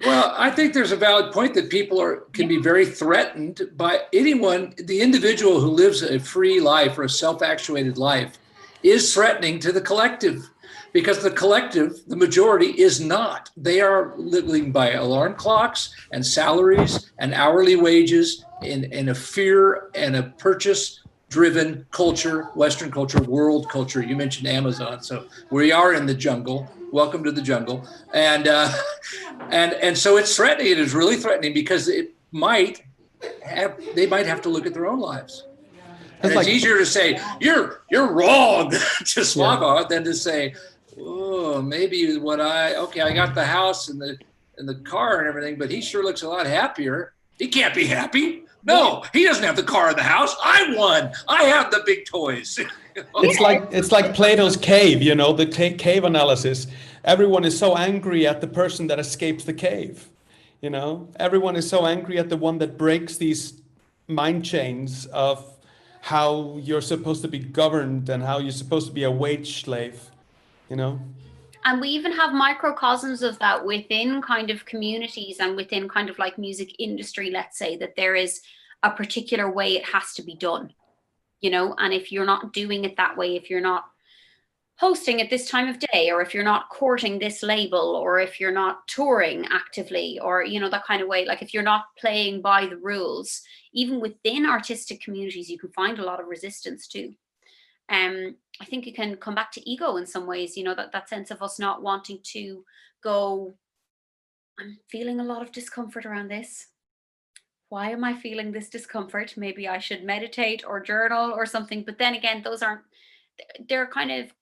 Well, I think there's a valid point that people can be very threatened by anyone. The individual who lives a free life or a self-actuated life is threatening to the collective, because the collective, the majority, is not. They are living by alarm clocks and salaries and hourly wages in a fear and a purchase-driven culture, Western culture, world culture. You mentioned Amazon, so we are in the jungle. Welcome to the jungle. And so it's threatening. It is really threatening, because they might have to look at their own lives. And it's easier to say, you're wrong to Svavar than to say, oh, maybe I got the house and the car and everything, but he sure looks a lot happier. He can't be happy. No, he doesn't have the car or the house. I won. I have the big toys. It's like Plato's cave, the cave analysis. Everyone is so angry at the person that escapes the cave. Everyone is so angry at the one that breaks these mind chains of how you're supposed to be governed and how you're supposed to be a wage slave, And we even have microcosms of that within kind of communities and within kind of like music industry, let's say, that there is a particular way it has to be done, and if you're not doing it that way, if you're not hosting at this time of day, or if you're not courting this label, or if you're not touring actively, or, that kind of way, like if you're not playing by the rules, even within artistic communities, you can find a lot of resistance too. I think it can come back to ego in some ways, you know, that sense of us not wanting to go, I'm feeling a lot of discomfort around this. Why am I feeling this discomfort? Maybe I should meditate or journal or something. But then again, they're kind of,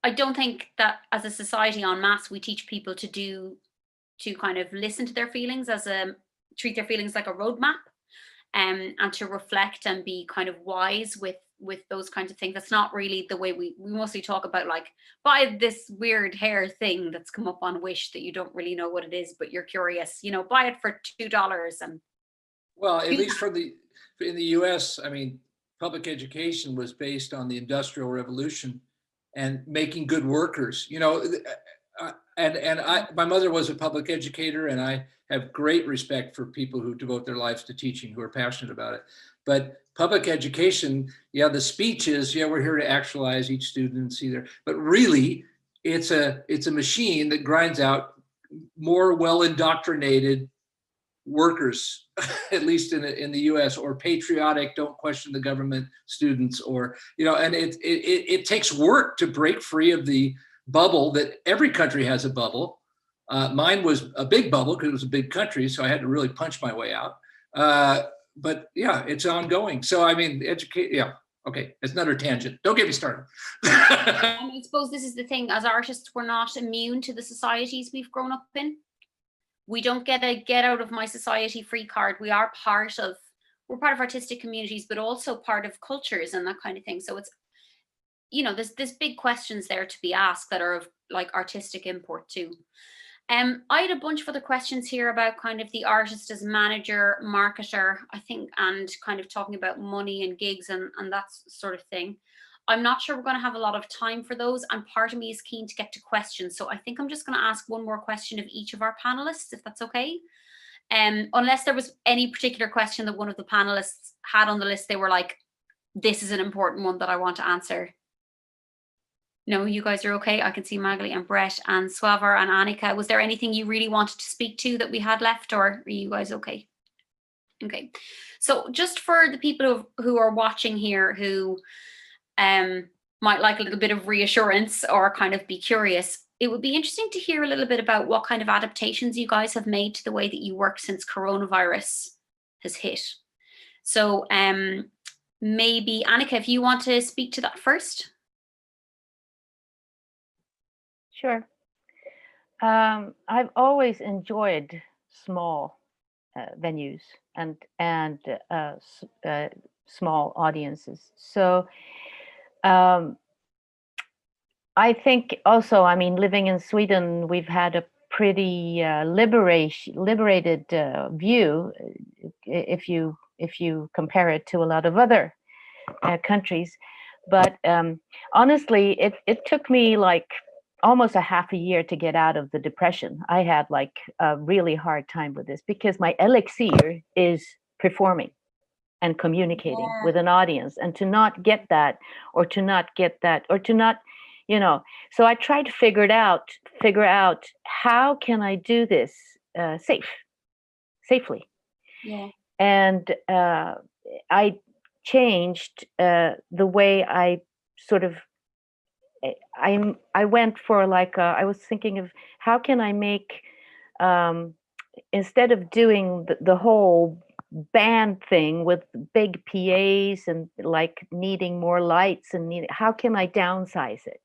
I don't think that as a society en masse, we teach people to kind of listen to their feelings treat their feelings like a roadmap, and to reflect and be kind of wise with those kinds of things. That's not really the way we mostly talk about, like, buy this weird hair thing that's come up on Wish that you don't really know what it is, but you're curious, you know, buy it for $2 and. Well, at least in the US, I mean, public education was based on the Industrial Revolution and making good workers, you know, my mother was a public educator, and I have great respect for people who devote their lives to teaching, who are passionate about it. But public education, yeah, the speech is, yeah, we're here to actualize each student and see their, but really it's a machine that grinds out more well-indoctrinated workers, at least in the US, or patriotic, don't question the government students, or, you know, and it takes work to break free of the bubble that every country has a bubble. Mine was a big bubble because it was a big country, so I had to really punch my way out. But yeah, it's ongoing. So I mean, yeah, okay, it's another tangent. Don't get me started. I suppose this is the thing, as artists, we're not immune to the societies we've grown up in. We don't get a get out of my society free card. We're part of artistic communities, but also part of cultures and that kind of thing. So it's, you know, there's big questions there to be asked that are of like artistic import too. I had a bunch of other questions here about kind of the artist as manager, marketer, I think, and kind of talking about money and gigs and that sort of thing. I'm not sure we're going to have a lot of time for those, and part of me is keen to get to questions. So I think I'm just going to ask one more question of each of our panelists, if that's okay. Unless there was any particular question that one of the panelists had on the list, they were like, this is an important one that I want to answer. No, you guys are okay. I can see Magali and Brett and Svavar and Annika. Was there anything you really wanted to speak to that we had left, or are you guys okay? Okay. So just for the people who are watching here who might like a little bit of reassurance or kind of be curious, it would be interesting to hear a little bit about what kind of adaptations you guys have made to the way that you work since coronavirus has hit. So maybe Annika, if you want to speak to that first. Sure. I've always enjoyed small venues and small audiences. So I think also, I mean, living in Sweden, we've had a pretty liberated view if you compare it to a lot of other countries. But honestly, it took me like almost a half a year to get out of the depression. I had like a really hard time with this because my elixir is performing and communicating with an audience, and to not get that, or to not, you know, so I tried to figure out how can I do this safely. Yeah. And I changed the way I sort of, I went for like, I was thinking of how can I make, instead of doing the whole band thing with big PAs and like needing more lights and how can I downsize it?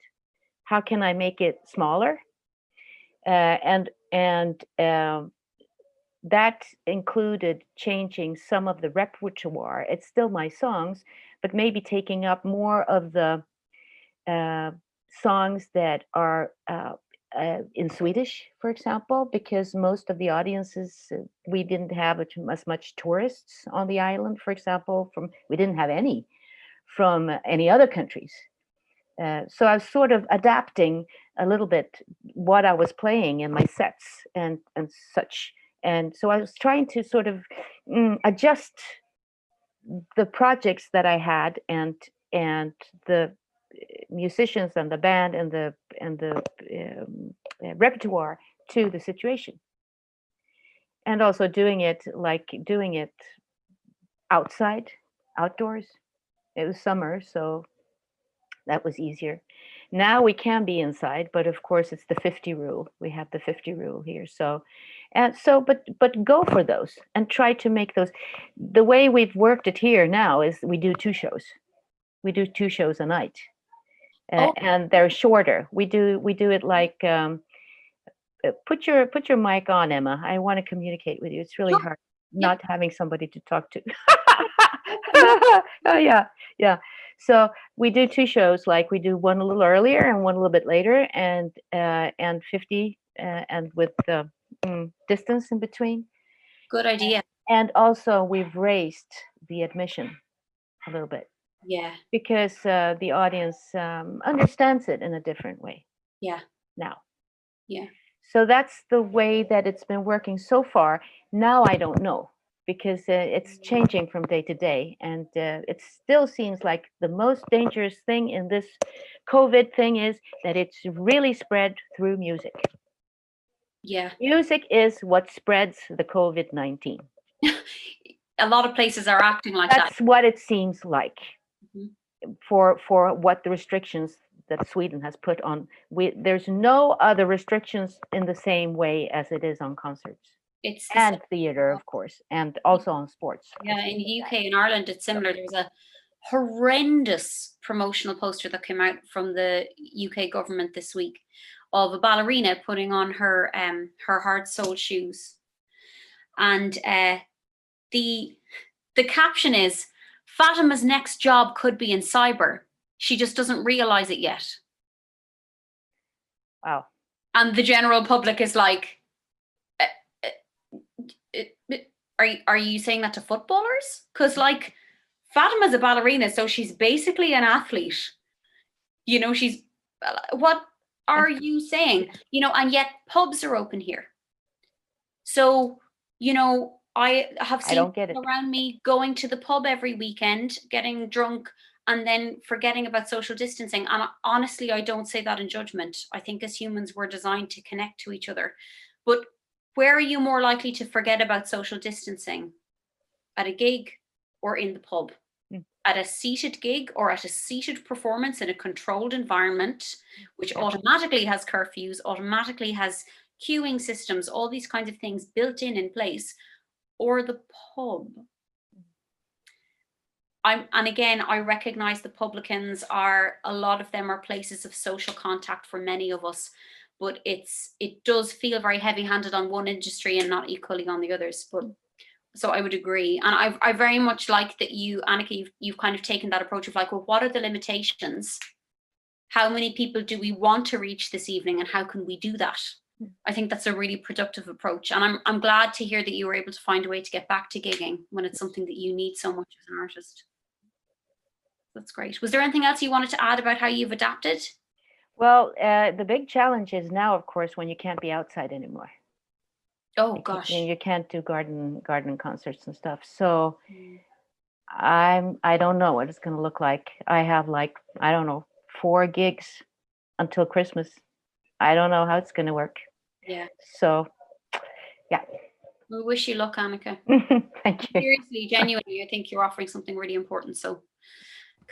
How can I make it smaller? And that included changing some of the repertoire. It's still my songs, but maybe taking up more of the songs that are in Swedish, for example, because most of the audiences, we didn't have as much tourists on the island, for example, we didn't have any from any other countries. So I was sort of adapting a little bit what I was playing in my sets and such. And so I was trying to sort of adjust the projects that I had and the musicians and the band and the repertoire to the situation, and also doing it outdoors. It was summer, so That was easier. Now we can be inside, but of course it's the 50 rule. We have the 50 rule here. But go for those and try to make those. The way we've worked it here now is we do 2 shows. We do 2 shows a night, and they're shorter. We do it like put your mic on, Emma. I want to communicate with you. It's really hard not having somebody to talk to. Oh yeah. So we do 2 shows, like we do one a little earlier and one a little bit later, and 50 and with distance in between. Good idea. And also we've raised the admission a little bit. Yeah. Because the audience understands it in a different way. Yeah. Now. Yeah. So that's the way that it's been working so far. Now I don't know, because it's changing from day to day, and it still seems like the most dangerous thing in this COVID thing is that it's really spread through music. Yeah. Music is what spreads the COVID-19. A lot of places are acting like that. That's what it seems like. Mm-hmm. For what the restrictions that Sweden has put on. There's no other restrictions in the same way as it is on concerts. And theater, of course, and also on sports. Yeah, in the UK and Ireland, it's similar. There's a horrendous promotional poster that came out from the UK government this week of a ballerina putting on her hard-soled shoes, and the caption is, "Fatima's next job could be in cyber. She just doesn't realize it yet." Wow. And the general public is like, are you saying that to footballers? Because like Fatima's a ballerina, so she's basically an athlete. You know, what are you saying? You know, and yet pubs are open here. So, you know, I have seen people around me going to the pub every weekend, getting drunk, and then forgetting about social distancing. And honestly, I don't say that in judgment. I think as humans, we're designed to connect to each other. But where are you more likely to forget about social distancing? At a gig or in the pub? At a seated gig or at a seated performance in a controlled environment, which automatically has curfews, automatically has queuing systems, all these kinds of things built in place, or the pub? And again, I recognize the publicans a lot of them are places of social contact for many of us, but it does feel very heavy-handed on one industry and not equally on the others. But so I would agree. And I very much like that you, Annika, you've kind of taken that approach of like, well, what are the limitations? How many people do we want to reach this evening, and how can we do that? I think that's a really productive approach. And I'm glad to hear that you were able to find a way to get back to gigging when it's something that you need so much as an artist. That's great. Was there anything else you wanted to add about how you've adapted? Well, the big challenge is now, of course, when you can't be outside anymore. Oh gosh. You can't do garden concerts and stuff. So I don't know what it's going to look like. I have like, I don't know, 4 gigs until Christmas. I don't know how it's going to work. Yeah. So, yeah. We wish you luck, Annika. Thank you. Seriously, genuinely, I think you're offering something really important. So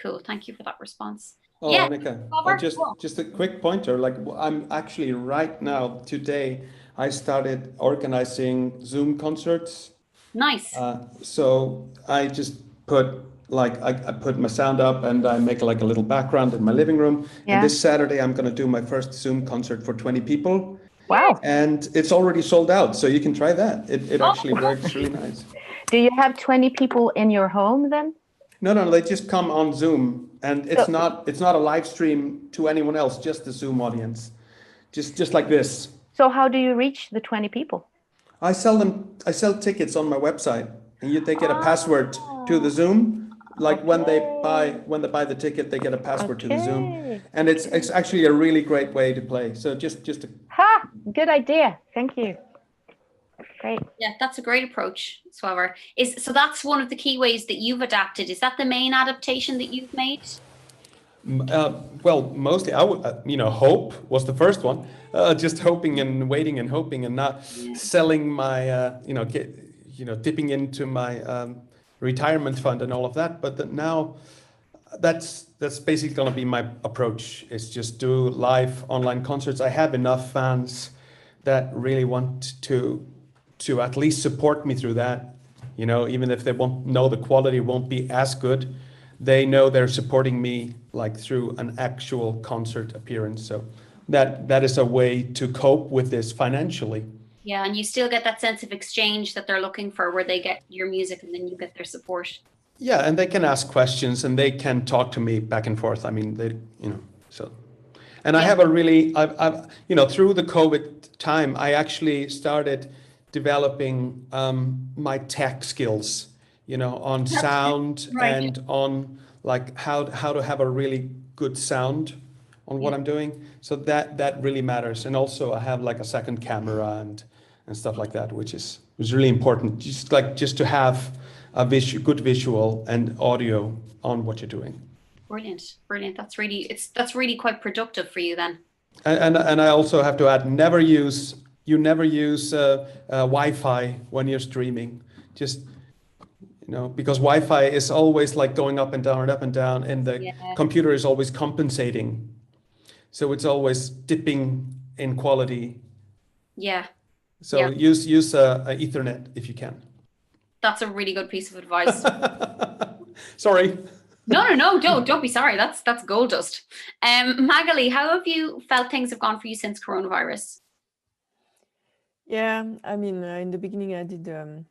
cool. Thank you for that response. Oh, yeah, Annika, just a quick pointer. Like, I'm actually right now, today, I started organizing Zoom concerts. Nice. So I just put I put my sound up and I make like a little background in my living room. Yeah. And this Saturday, I'm going to do my first Zoom concert for 20 people. Wow. And it's already sold out. So you can try that. It actually works really nice. Do you have 20 people in your home then? No, they just come on Zoom, and it's not a live stream to anyone else, just the Zoom audience, just like this. So how do you reach the 20 people? I sell tickets on my website, and they get a password to the Zoom. Like when they buy the ticket, they get a password to the Zoom, and it's actually a really great way to play. So just good idea. Thank you. Great. Yeah, that's a great approach, Svavar. So that's one of the key ways that you've adapted. Is that the main adaptation that you've made? Well, mostly I would, hope was the first one. Just hoping and waiting and hoping and not selling my, dipping into my retirement fund and all of that. But now that's basically going to be my approach, is just do live online concerts. I have enough fans that really want to at least support me through that. You know, even if they won't know the quality won't be as good, they know they're supporting me like through an actual concert appearance. So that is a way to cope with this financially. Yeah, and you still get that sense of exchange that they're looking for, where they get your music and then you get their support. Yeah, and they can ask questions and they can talk to me back and forth. I mean, they, you know, so. And I have a really, I've you know, through the COVID time, I actually started developing my tech skills, you know, on sound and on like how to have a really good sound on what I'm doing. So that really matters. And also I have like a second camera and stuff like that, which was really important. Just to have a good visual and audio on what you're doing. Brilliant. That's really quite productive for you then. And I also have to add, never use Wi-Fi when you're streaming. Just, you know, because Wi-Fi is always like going up and down, and the computer is always compensating. So it's always dipping in quality. Yeah. So use a Ethernet if you can. That's a really good piece of advice. Sorry. No, don't be sorry. That's gold dust. Magali, how have you felt things have gone for you since coronavirus? Yeah, I mean, in the beginning I did a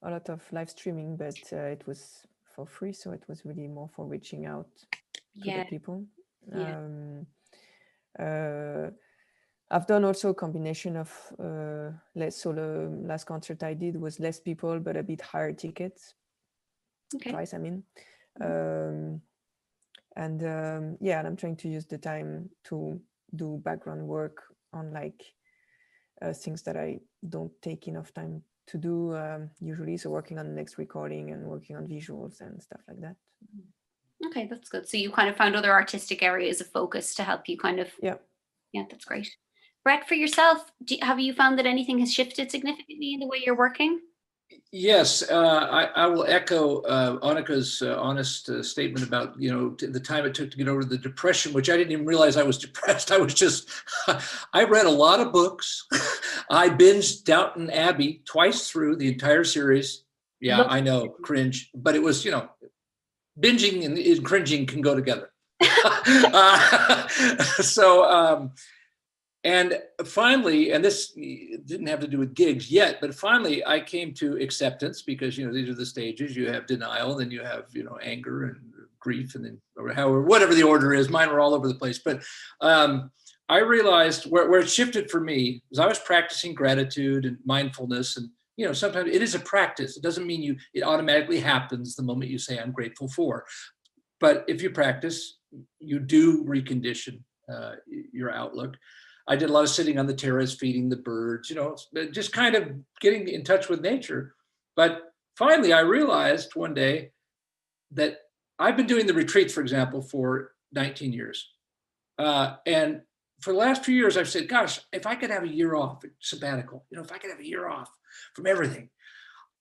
lot of live streaming, but it was for free, so it was really more for reaching out to the people. I've done also a combination of less. So the last concert I did was less people, but a bit higher tickets price. I mean, and I'm trying to use the time to do background work on like things that I don't take enough time to do usually. So working on the next recording and working on visuals and stuff like that. Okay, that's good. So you kind of found other artistic areas of focus to help you kind of. Yeah, that's great. Brett, for yourself, have you found that anything has shifted significantly in the way you're working? Yes, I will echo Annika's honest statement about, you know, the time it took to get over the depression, which I didn't even realize I was depressed. I was just, I read a lot of books. I binged Downton Abbey twice through the entire series. Yeah, I know, cringe, but it was, you know, binging and cringing can go together. And finally, and this didn't have to do with gigs yet, but finally I came to acceptance, because, you know, these are the stages. You have denial, then you have, you know, anger and grief, and then, or however, whatever the order is. Mine were all over the place. But I realized where it shifted for me was I was practicing gratitude and mindfulness. And, you know, sometimes it is a practice. It doesn't mean it automatically happens the moment you say I'm grateful for. But if you practice, you do recondition your outlook. I did a lot of sitting on the terrace, feeding the birds, you know, just kind of getting in touch with nature. But finally, I realized one day that I've been doing the retreats, for example, for 19 years. And for the last few years, I've said, gosh, if I could have a year off, sabbatical, you know, if I could have a year off from everything,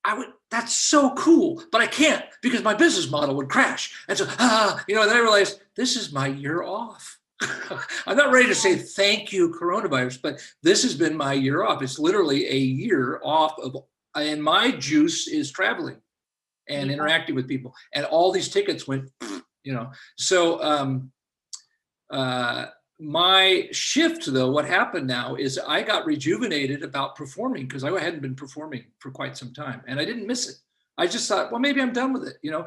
I would, that's so cool, but I can't because my business model would crash. And so, you know, and then I realized this is my year off. I'm not ready to say thank you, coronavirus, but this has been my year off. It's literally a year off of, and my juice is traveling and interacting with people. And all these tickets went, you know. So my shift, though, what happened now is I got rejuvenated about performing, because I hadn't been performing for quite some time, and I didn't miss it. I just thought, well, maybe I'm done with it. You know,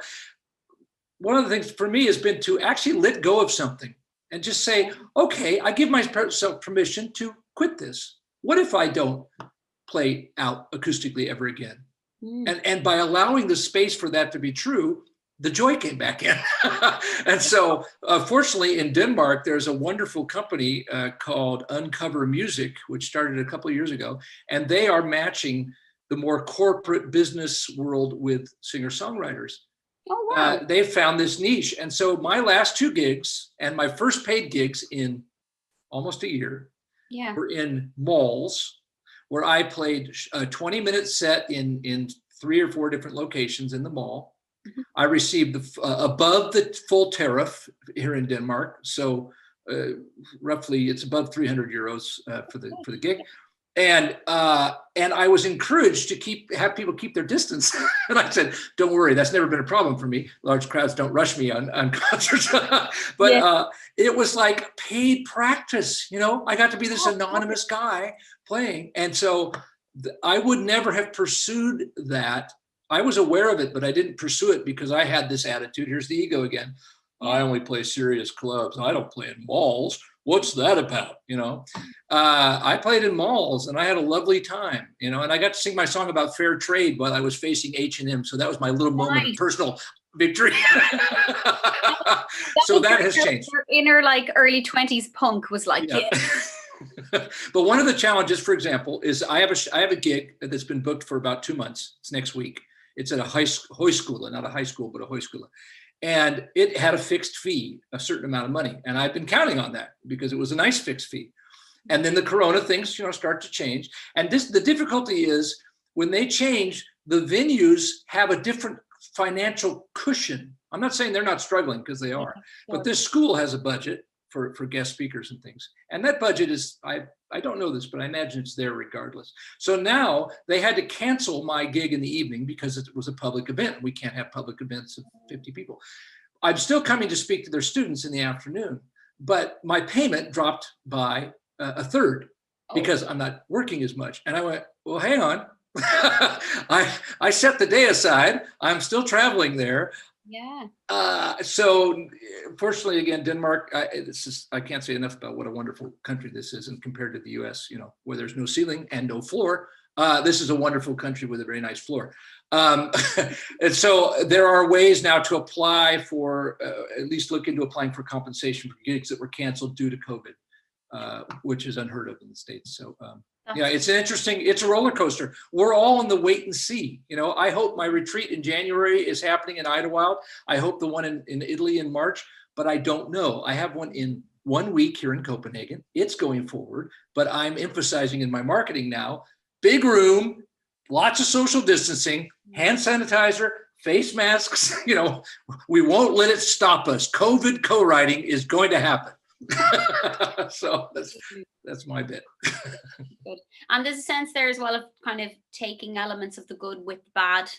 one of the things for me has been to actually let go of something and just say, okay, I give myself permission to quit this. What if I don't play out acoustically ever again? And by allowing the space for that to be true, the joy came back in. And so fortunately in Denmark, there's a wonderful company called Uncover Music, which started a couple of years ago. And they are matching the more corporate business world with singer-songwriters. Oh, wow. They've found this niche. And so my last 2 gigs and my first paid gigs in almost a year were in malls, where I played a 20-minute set in 3 or 4 different locations in the mall. I received above the full tariff here in Denmark. So roughly it's above 300 euros for the gig. And I was encouraged to have people keep their distance. And I said, don't worry, that's never been a problem for me. Large crowds don't rush me on concerts. But it was like paid practice, you know? I got to be this anonymous guy playing. And so I would never have pursued that. I was aware of it, but I didn't pursue it because I had this attitude. Here's the ego again. I only play serious clubs. I don't play in malls. What's that about? You know, I played in malls and I had a lovely time, you know, and I got to sing my song about fair trade while I was facing H&M. So that was my little moment of personal victory. So that has changed. Your inner like early 20s punk was like, But one of the challenges, for example, is I have a gig that's been booked for about 2 months. It's next week. It's at a højskole, not a high school, but a højskole. And it had a fixed fee, a certain amount of money. And I've been counting on that because it was a nice fixed fee. And then the Corona things, you know, start to change. And the difficulty is when they change, the venues have a different financial cushion. I'm not saying they're not struggling because they are, but this school has a budget for guest speakers and things. And that budget is, I don't know this, but I imagine it's there regardless. So now they had to cancel my gig in the evening because it was a public event. We can't have public events of 50 people. I'm still coming to speak to their students in the afternoon, but my payment dropped by a third because I'm not working as much. And I went, well, hang on. I set the day aside. I'm still traveling there. So fortunately, again, Denmark, I can't say enough about what a wonderful country this is. And compared to the US, you know, where there's no ceiling and no floor, this is a wonderful country with a very nice floor. And so there are ways now to apply for, at least look into applying for compensation for gigs that were canceled due to COVID, which is unheard of in the States. So yeah, it's a roller coaster. We're all in the wait and see. You know, I hope my retreat in January is happening in Idlewild. I hope the one in Italy in March, but I don't know. I have one in 1 week here in Copenhagen. It's going forward, but I'm emphasizing in my marketing now, big room, lots of social distancing, hand sanitizer, face masks. You know, we won't let it stop us. COVID co-writing is going to happen. So that's my bit. Good. And there's a sense there as well of kind of taking elements of the good with the bad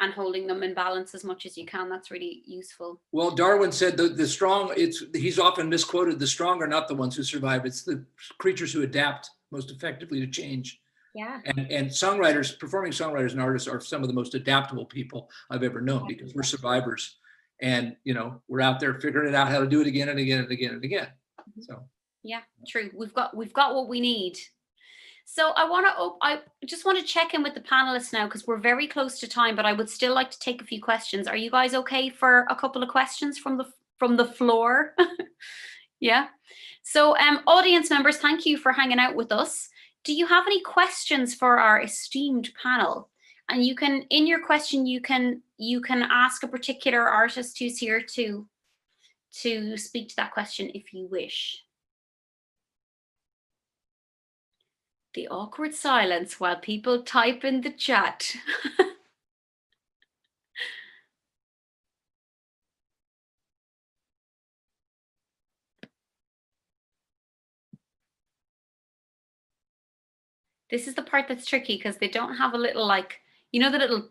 and holding them in balance as much as you can. That's really useful. Well, Darwin said the strong, he's often misquoted, the strong are not the ones who survive. It's the creatures who adapt most effectively to change. Yeah. And songwriters, performing songwriters and artists are some of the most adaptable people I've ever known because we're survivors. And, you know, we're out there figuring it out how to do it again and again and again and again. So. Yeah, true. We've got what we need. So I just want to check in with the panelists now because we're very close to time, but I would still like to take a few questions. Are you guys okay for a couple of questions from the floor? Yeah. So audience members, thank you for hanging out with us. Do you have any questions for our esteemed panel? And you can, in your question, you can ask a particular artist who's here to speak to that question if you wish. The awkward silence while people type in the chat. This is the part that's tricky because they don't have a little like, you know, the little ...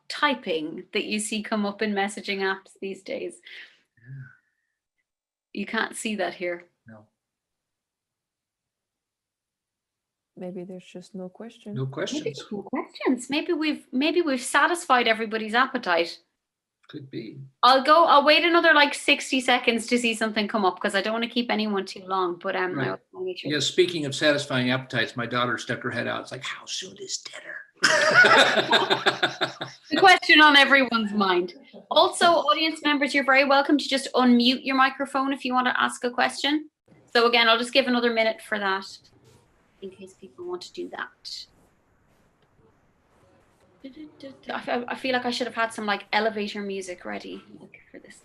typing that you see come up in messaging apps these days. Yeah. You can't see that here. No. Maybe there's just no questions. No questions. Maybe no questions. Maybe we've satisfied everybody's appetite. Could be. I'll wait another like 60 seconds to see something come up because I don't want to keep anyone too long. But right. Yeah, speaking of satisfying appetites, my daughter stuck her head out. It's like, how soon is dinner? The question on everyone's mind. Also, audience members, you're very welcome to just unmute your microphone if you want to ask a question. So again, I'll just give another minute for that in case people want to do that. I feel like I should have had some like elevator music ready for this.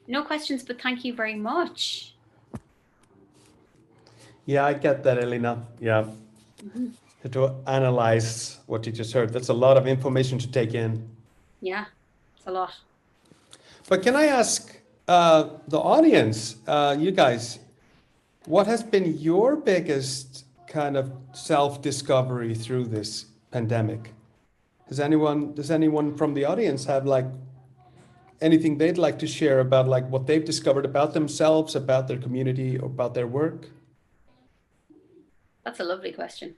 No questions, but thank you very much. Yeah, I get that, Elina. Yeah. to analyze what you just heard. That's a lot of information to take in. Yeah, it's a lot. But can I ask the audience, you guys, what has been your biggest kind of self-discovery through this pandemic? Does anyone from the audience have like anything they'd like to share about like what they've discovered about themselves, about their community, or about their work? That's a lovely question.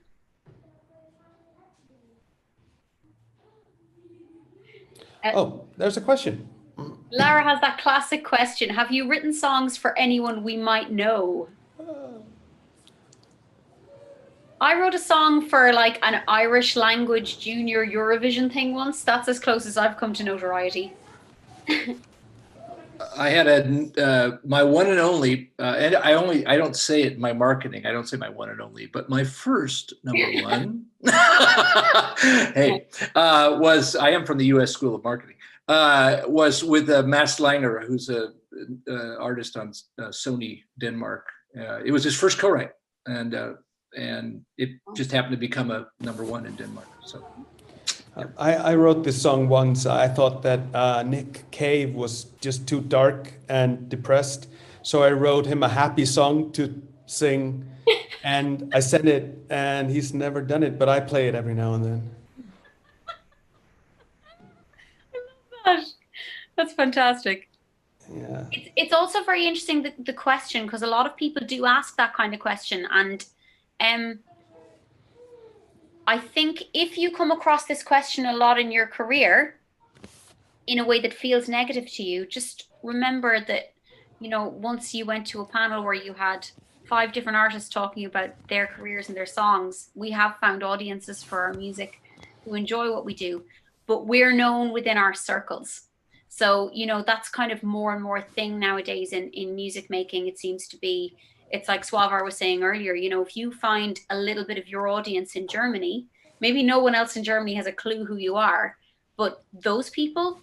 Oh, there's a question. Lara has that classic question. Have you written songs for anyone we might know? I wrote a song for like an Irish language junior Eurovision thing once. That's as close as I've come to notoriety. I had my one and only, and I don't say it in my marketing. I don't say my one and only, but my first number one, hey, was, I am from the U.S. School of Marketing, was with Mads Langer, who's a artist on Sony Denmark. It was his first co-write, and it just happened to become a number one in Denmark. So. I wrote this song once. I thought that Nick Cave was just too dark and depressed. So I wrote him a happy song to sing and I sent it and he's never done it, but I play it every now and then. I love that. That's fantastic. Yeah. It's also very interesting, the question, because a lot of people do ask that kind of question. And I think if you come across this question a lot in your career in a way that feels negative to you, just remember that, you know, once you went to a panel where you had 5 different artists talking about their careers and their songs, we have found audiences for our music who enjoy what we do, but we're known within our circles. So, you know, that's kind of more and more thing nowadays in music making. It seems to be, it's like Svavar was saying earlier, you know, if you find a little bit of your audience in Germany, maybe no one else in Germany has a clue who you are, but those people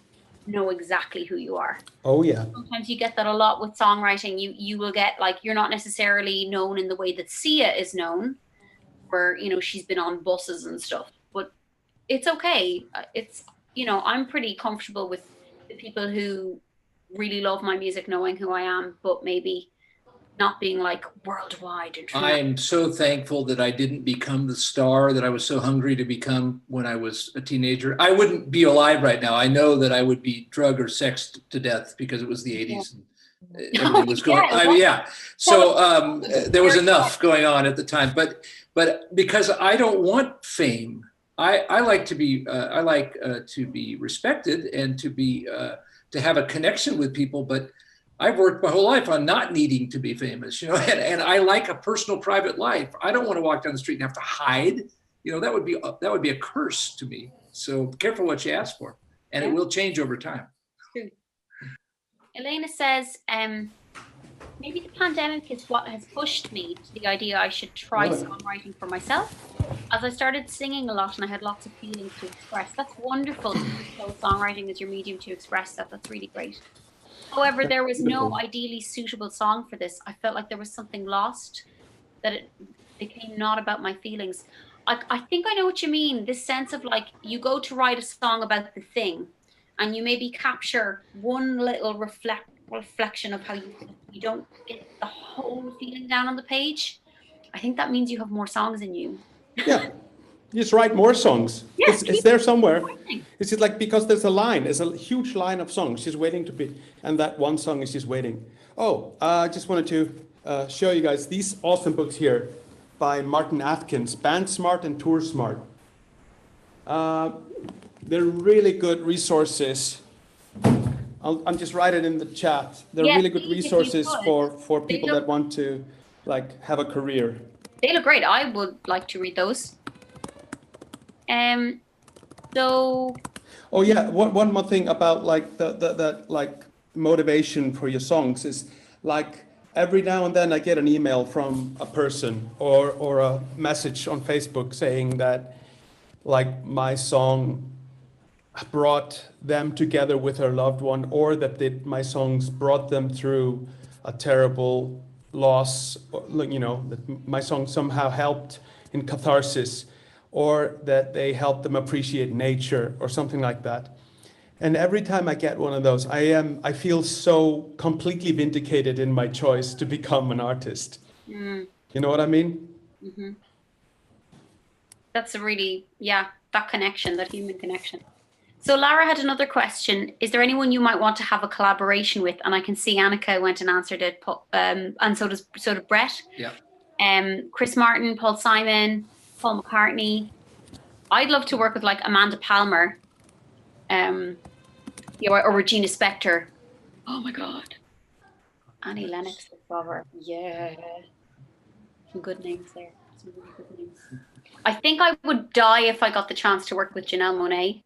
know exactly who you are. Oh, yeah. Sometimes you get that a lot with songwriting. You will get, like, you're not necessarily known in the way that Sia is known, where, you know, she's been on buses and stuff, but it's okay. It's, you know, I'm pretty comfortable with the people who really love my music knowing who I am, but maybe not being like worldwide. I'm so thankful that I didn't become the star that I was so hungry to become when I was a teenager. I wouldn't be alive right now. I know that I would be drugged or sexed to death because it was the 80s. And everything was going. So there was enough going on at the time. But because I don't want fame, I like to be to be respected and to have a connection with people. But I've worked my whole life on not needing to be famous, you know, and I like a personal, private life. I don't want to walk down the street and have to hide. You know, that would be a curse to me. So be careful what you ask for, and it will change over time. True. Elena says, maybe the pandemic is what has pushed me to the idea I should try songwriting for myself. As I started singing a lot and I had lots of feelings to express. That's wonderful to use songwriting as your medium to express that. That's really great. However, there was no ideally suitable song for this. I felt like there was something lost, that it became not about my feelings. I think I know what you mean. This sense of like, you go to write a song about the thing and you maybe capture one little reflection of how you don't get the whole feeling down on the page. I think that means you have more songs in you. Yeah. Just write more songs. Yeah, it's there somewhere. It's just like, because there's a huge line of songs just waiting to be, and that one song is just waiting. Oh, I just wanted to show you guys these awesome books here by Martin Atkins, Band Smart and Tour Smart. They're really good resources. I'll just write it in the chat. They're really good resources for people that want to like have a career. They look great. I would like to read those. So. Oh yeah, one more thing about like the like motivation for your songs is like every now and then I get an email from a person or a message on Facebook saying that like my song brought them together with their loved one, or that my songs brought them through a terrible loss, you know, that my song somehow helped in catharsis. or that they help them appreciate nature or something like that. And every time I get one of those, I feel so completely vindicated in my choice to become an artist. You know what I mean? Mm-hmm. That's a really, that connection, that human connection. So Lara had another question. Is there anyone you might want to have a collaboration with? And I can see Annika went and answered it, and so did Brett. Yeah. Chris Martin, Paul Simon, Paul McCartney. I'd love to work with like Amanda Palmer, or Regina Spektor. Oh my God. Annie Lennox, Svavar. Yeah. Some good names there. Some really good names. I think I would die if I got the chance to work with Janelle Monáe.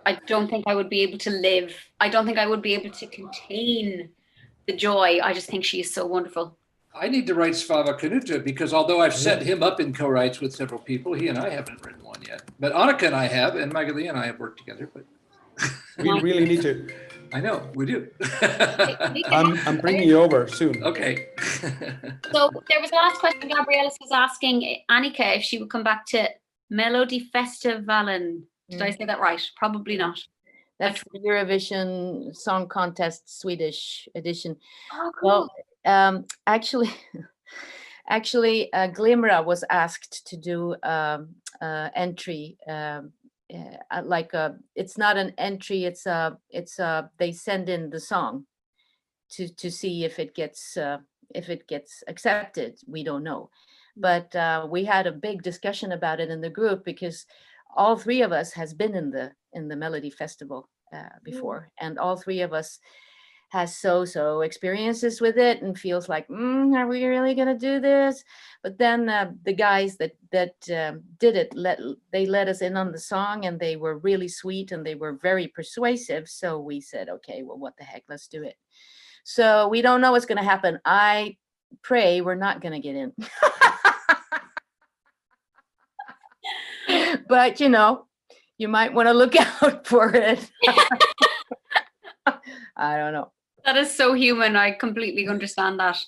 I don't think I would be able to live. I don't think I would be able to contain the joy. I just think she is so wonderful. I need to write Svavar Knutur, because although I've set him up in co-writes with several people, he and I haven't written one yet. But Annika and I have, and Magali and I have worked together. But we really need to. I know, we do. I'm bringing you over soon. Okay. So there was the last question. Gabriella was asking Annika if she would come back to Melodifestivalen. Did I say that right? Probably not. That's the Eurovision Song Contest Swedish edition. Oh, cool. Well, actually, Glimra was asked to do entry. It's not an entry. It's they send in the song to see if it gets accepted. We don't know, but we had a big discussion about it in the group, because all three of us has been in the Melody Festival before, and all three of us has so experiences with it and feels like, are we really gonna do this? But then the guys that did it, they let us in on the song, and they were really sweet and they were very persuasive. So we said, okay, well, what the heck, let's do it. So we don't know what's gonna happen. I pray we're not gonna get in. But you might want to look out for it. I don't know. That is so human. I completely understand that.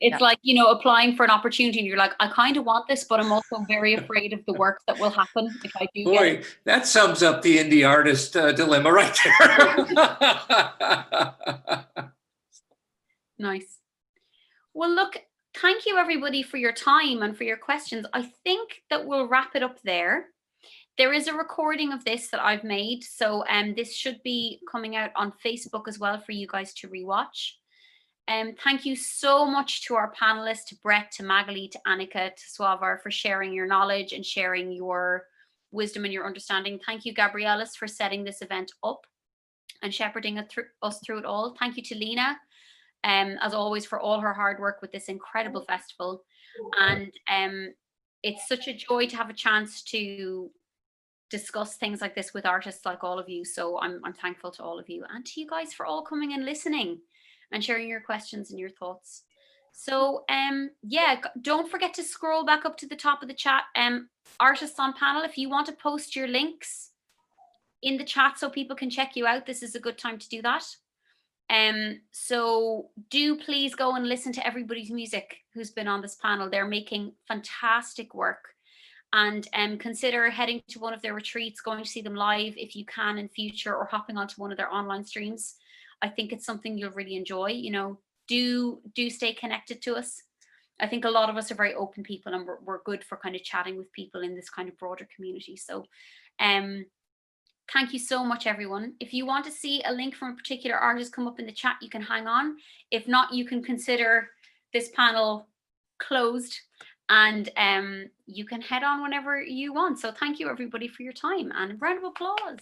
It's like, applying for an opportunity and you're like, I kind of want this, but I'm also very afraid of the work that will happen if I do. Boy, that sums up the indie artist dilemma right there. Nice. Well, look, thank you everybody for your time and for your questions. I think that we'll wrap it up there. There is a recording of this that I've made. So this should be coming out on Facebook as well for you guys to rewatch. Thank you so much to our panelists, to Brett, to Magali, to Annika, to Svavar, for sharing your knowledge and sharing your wisdom and your understanding. Thank you, Gabrielis, for setting this event up and shepherding us through it all. Thank you to Lena, as always, for all her hard work with this incredible festival. And it's such a joy to have a chance to discuss things like this with artists like all of you. So I'm thankful to all of you, and to you guys for all coming and listening and sharing your questions and your thoughts. So don't forget to scroll back up to the top of the chat. Artists on panel, if you want to post your links in the chat so people can check you out, this is a good time to do that. So do please go and listen to everybody's music who's been on this panel. They're making fantastic work. And consider heading to one of their retreats, going to see them live if you can in future, or hopping onto one of their online streams. I think it's something you'll really enjoy. Do stay connected to us. I think a lot of us are very open people, and we're good for kind of chatting with people in this kind of broader community. So thank you so much, everyone. If you want to see a link from a particular artist come up in the chat, you can hang on. If not, you can consider this panel closed, and you can head on whenever you want. So thank you everybody for your time, and a round of applause.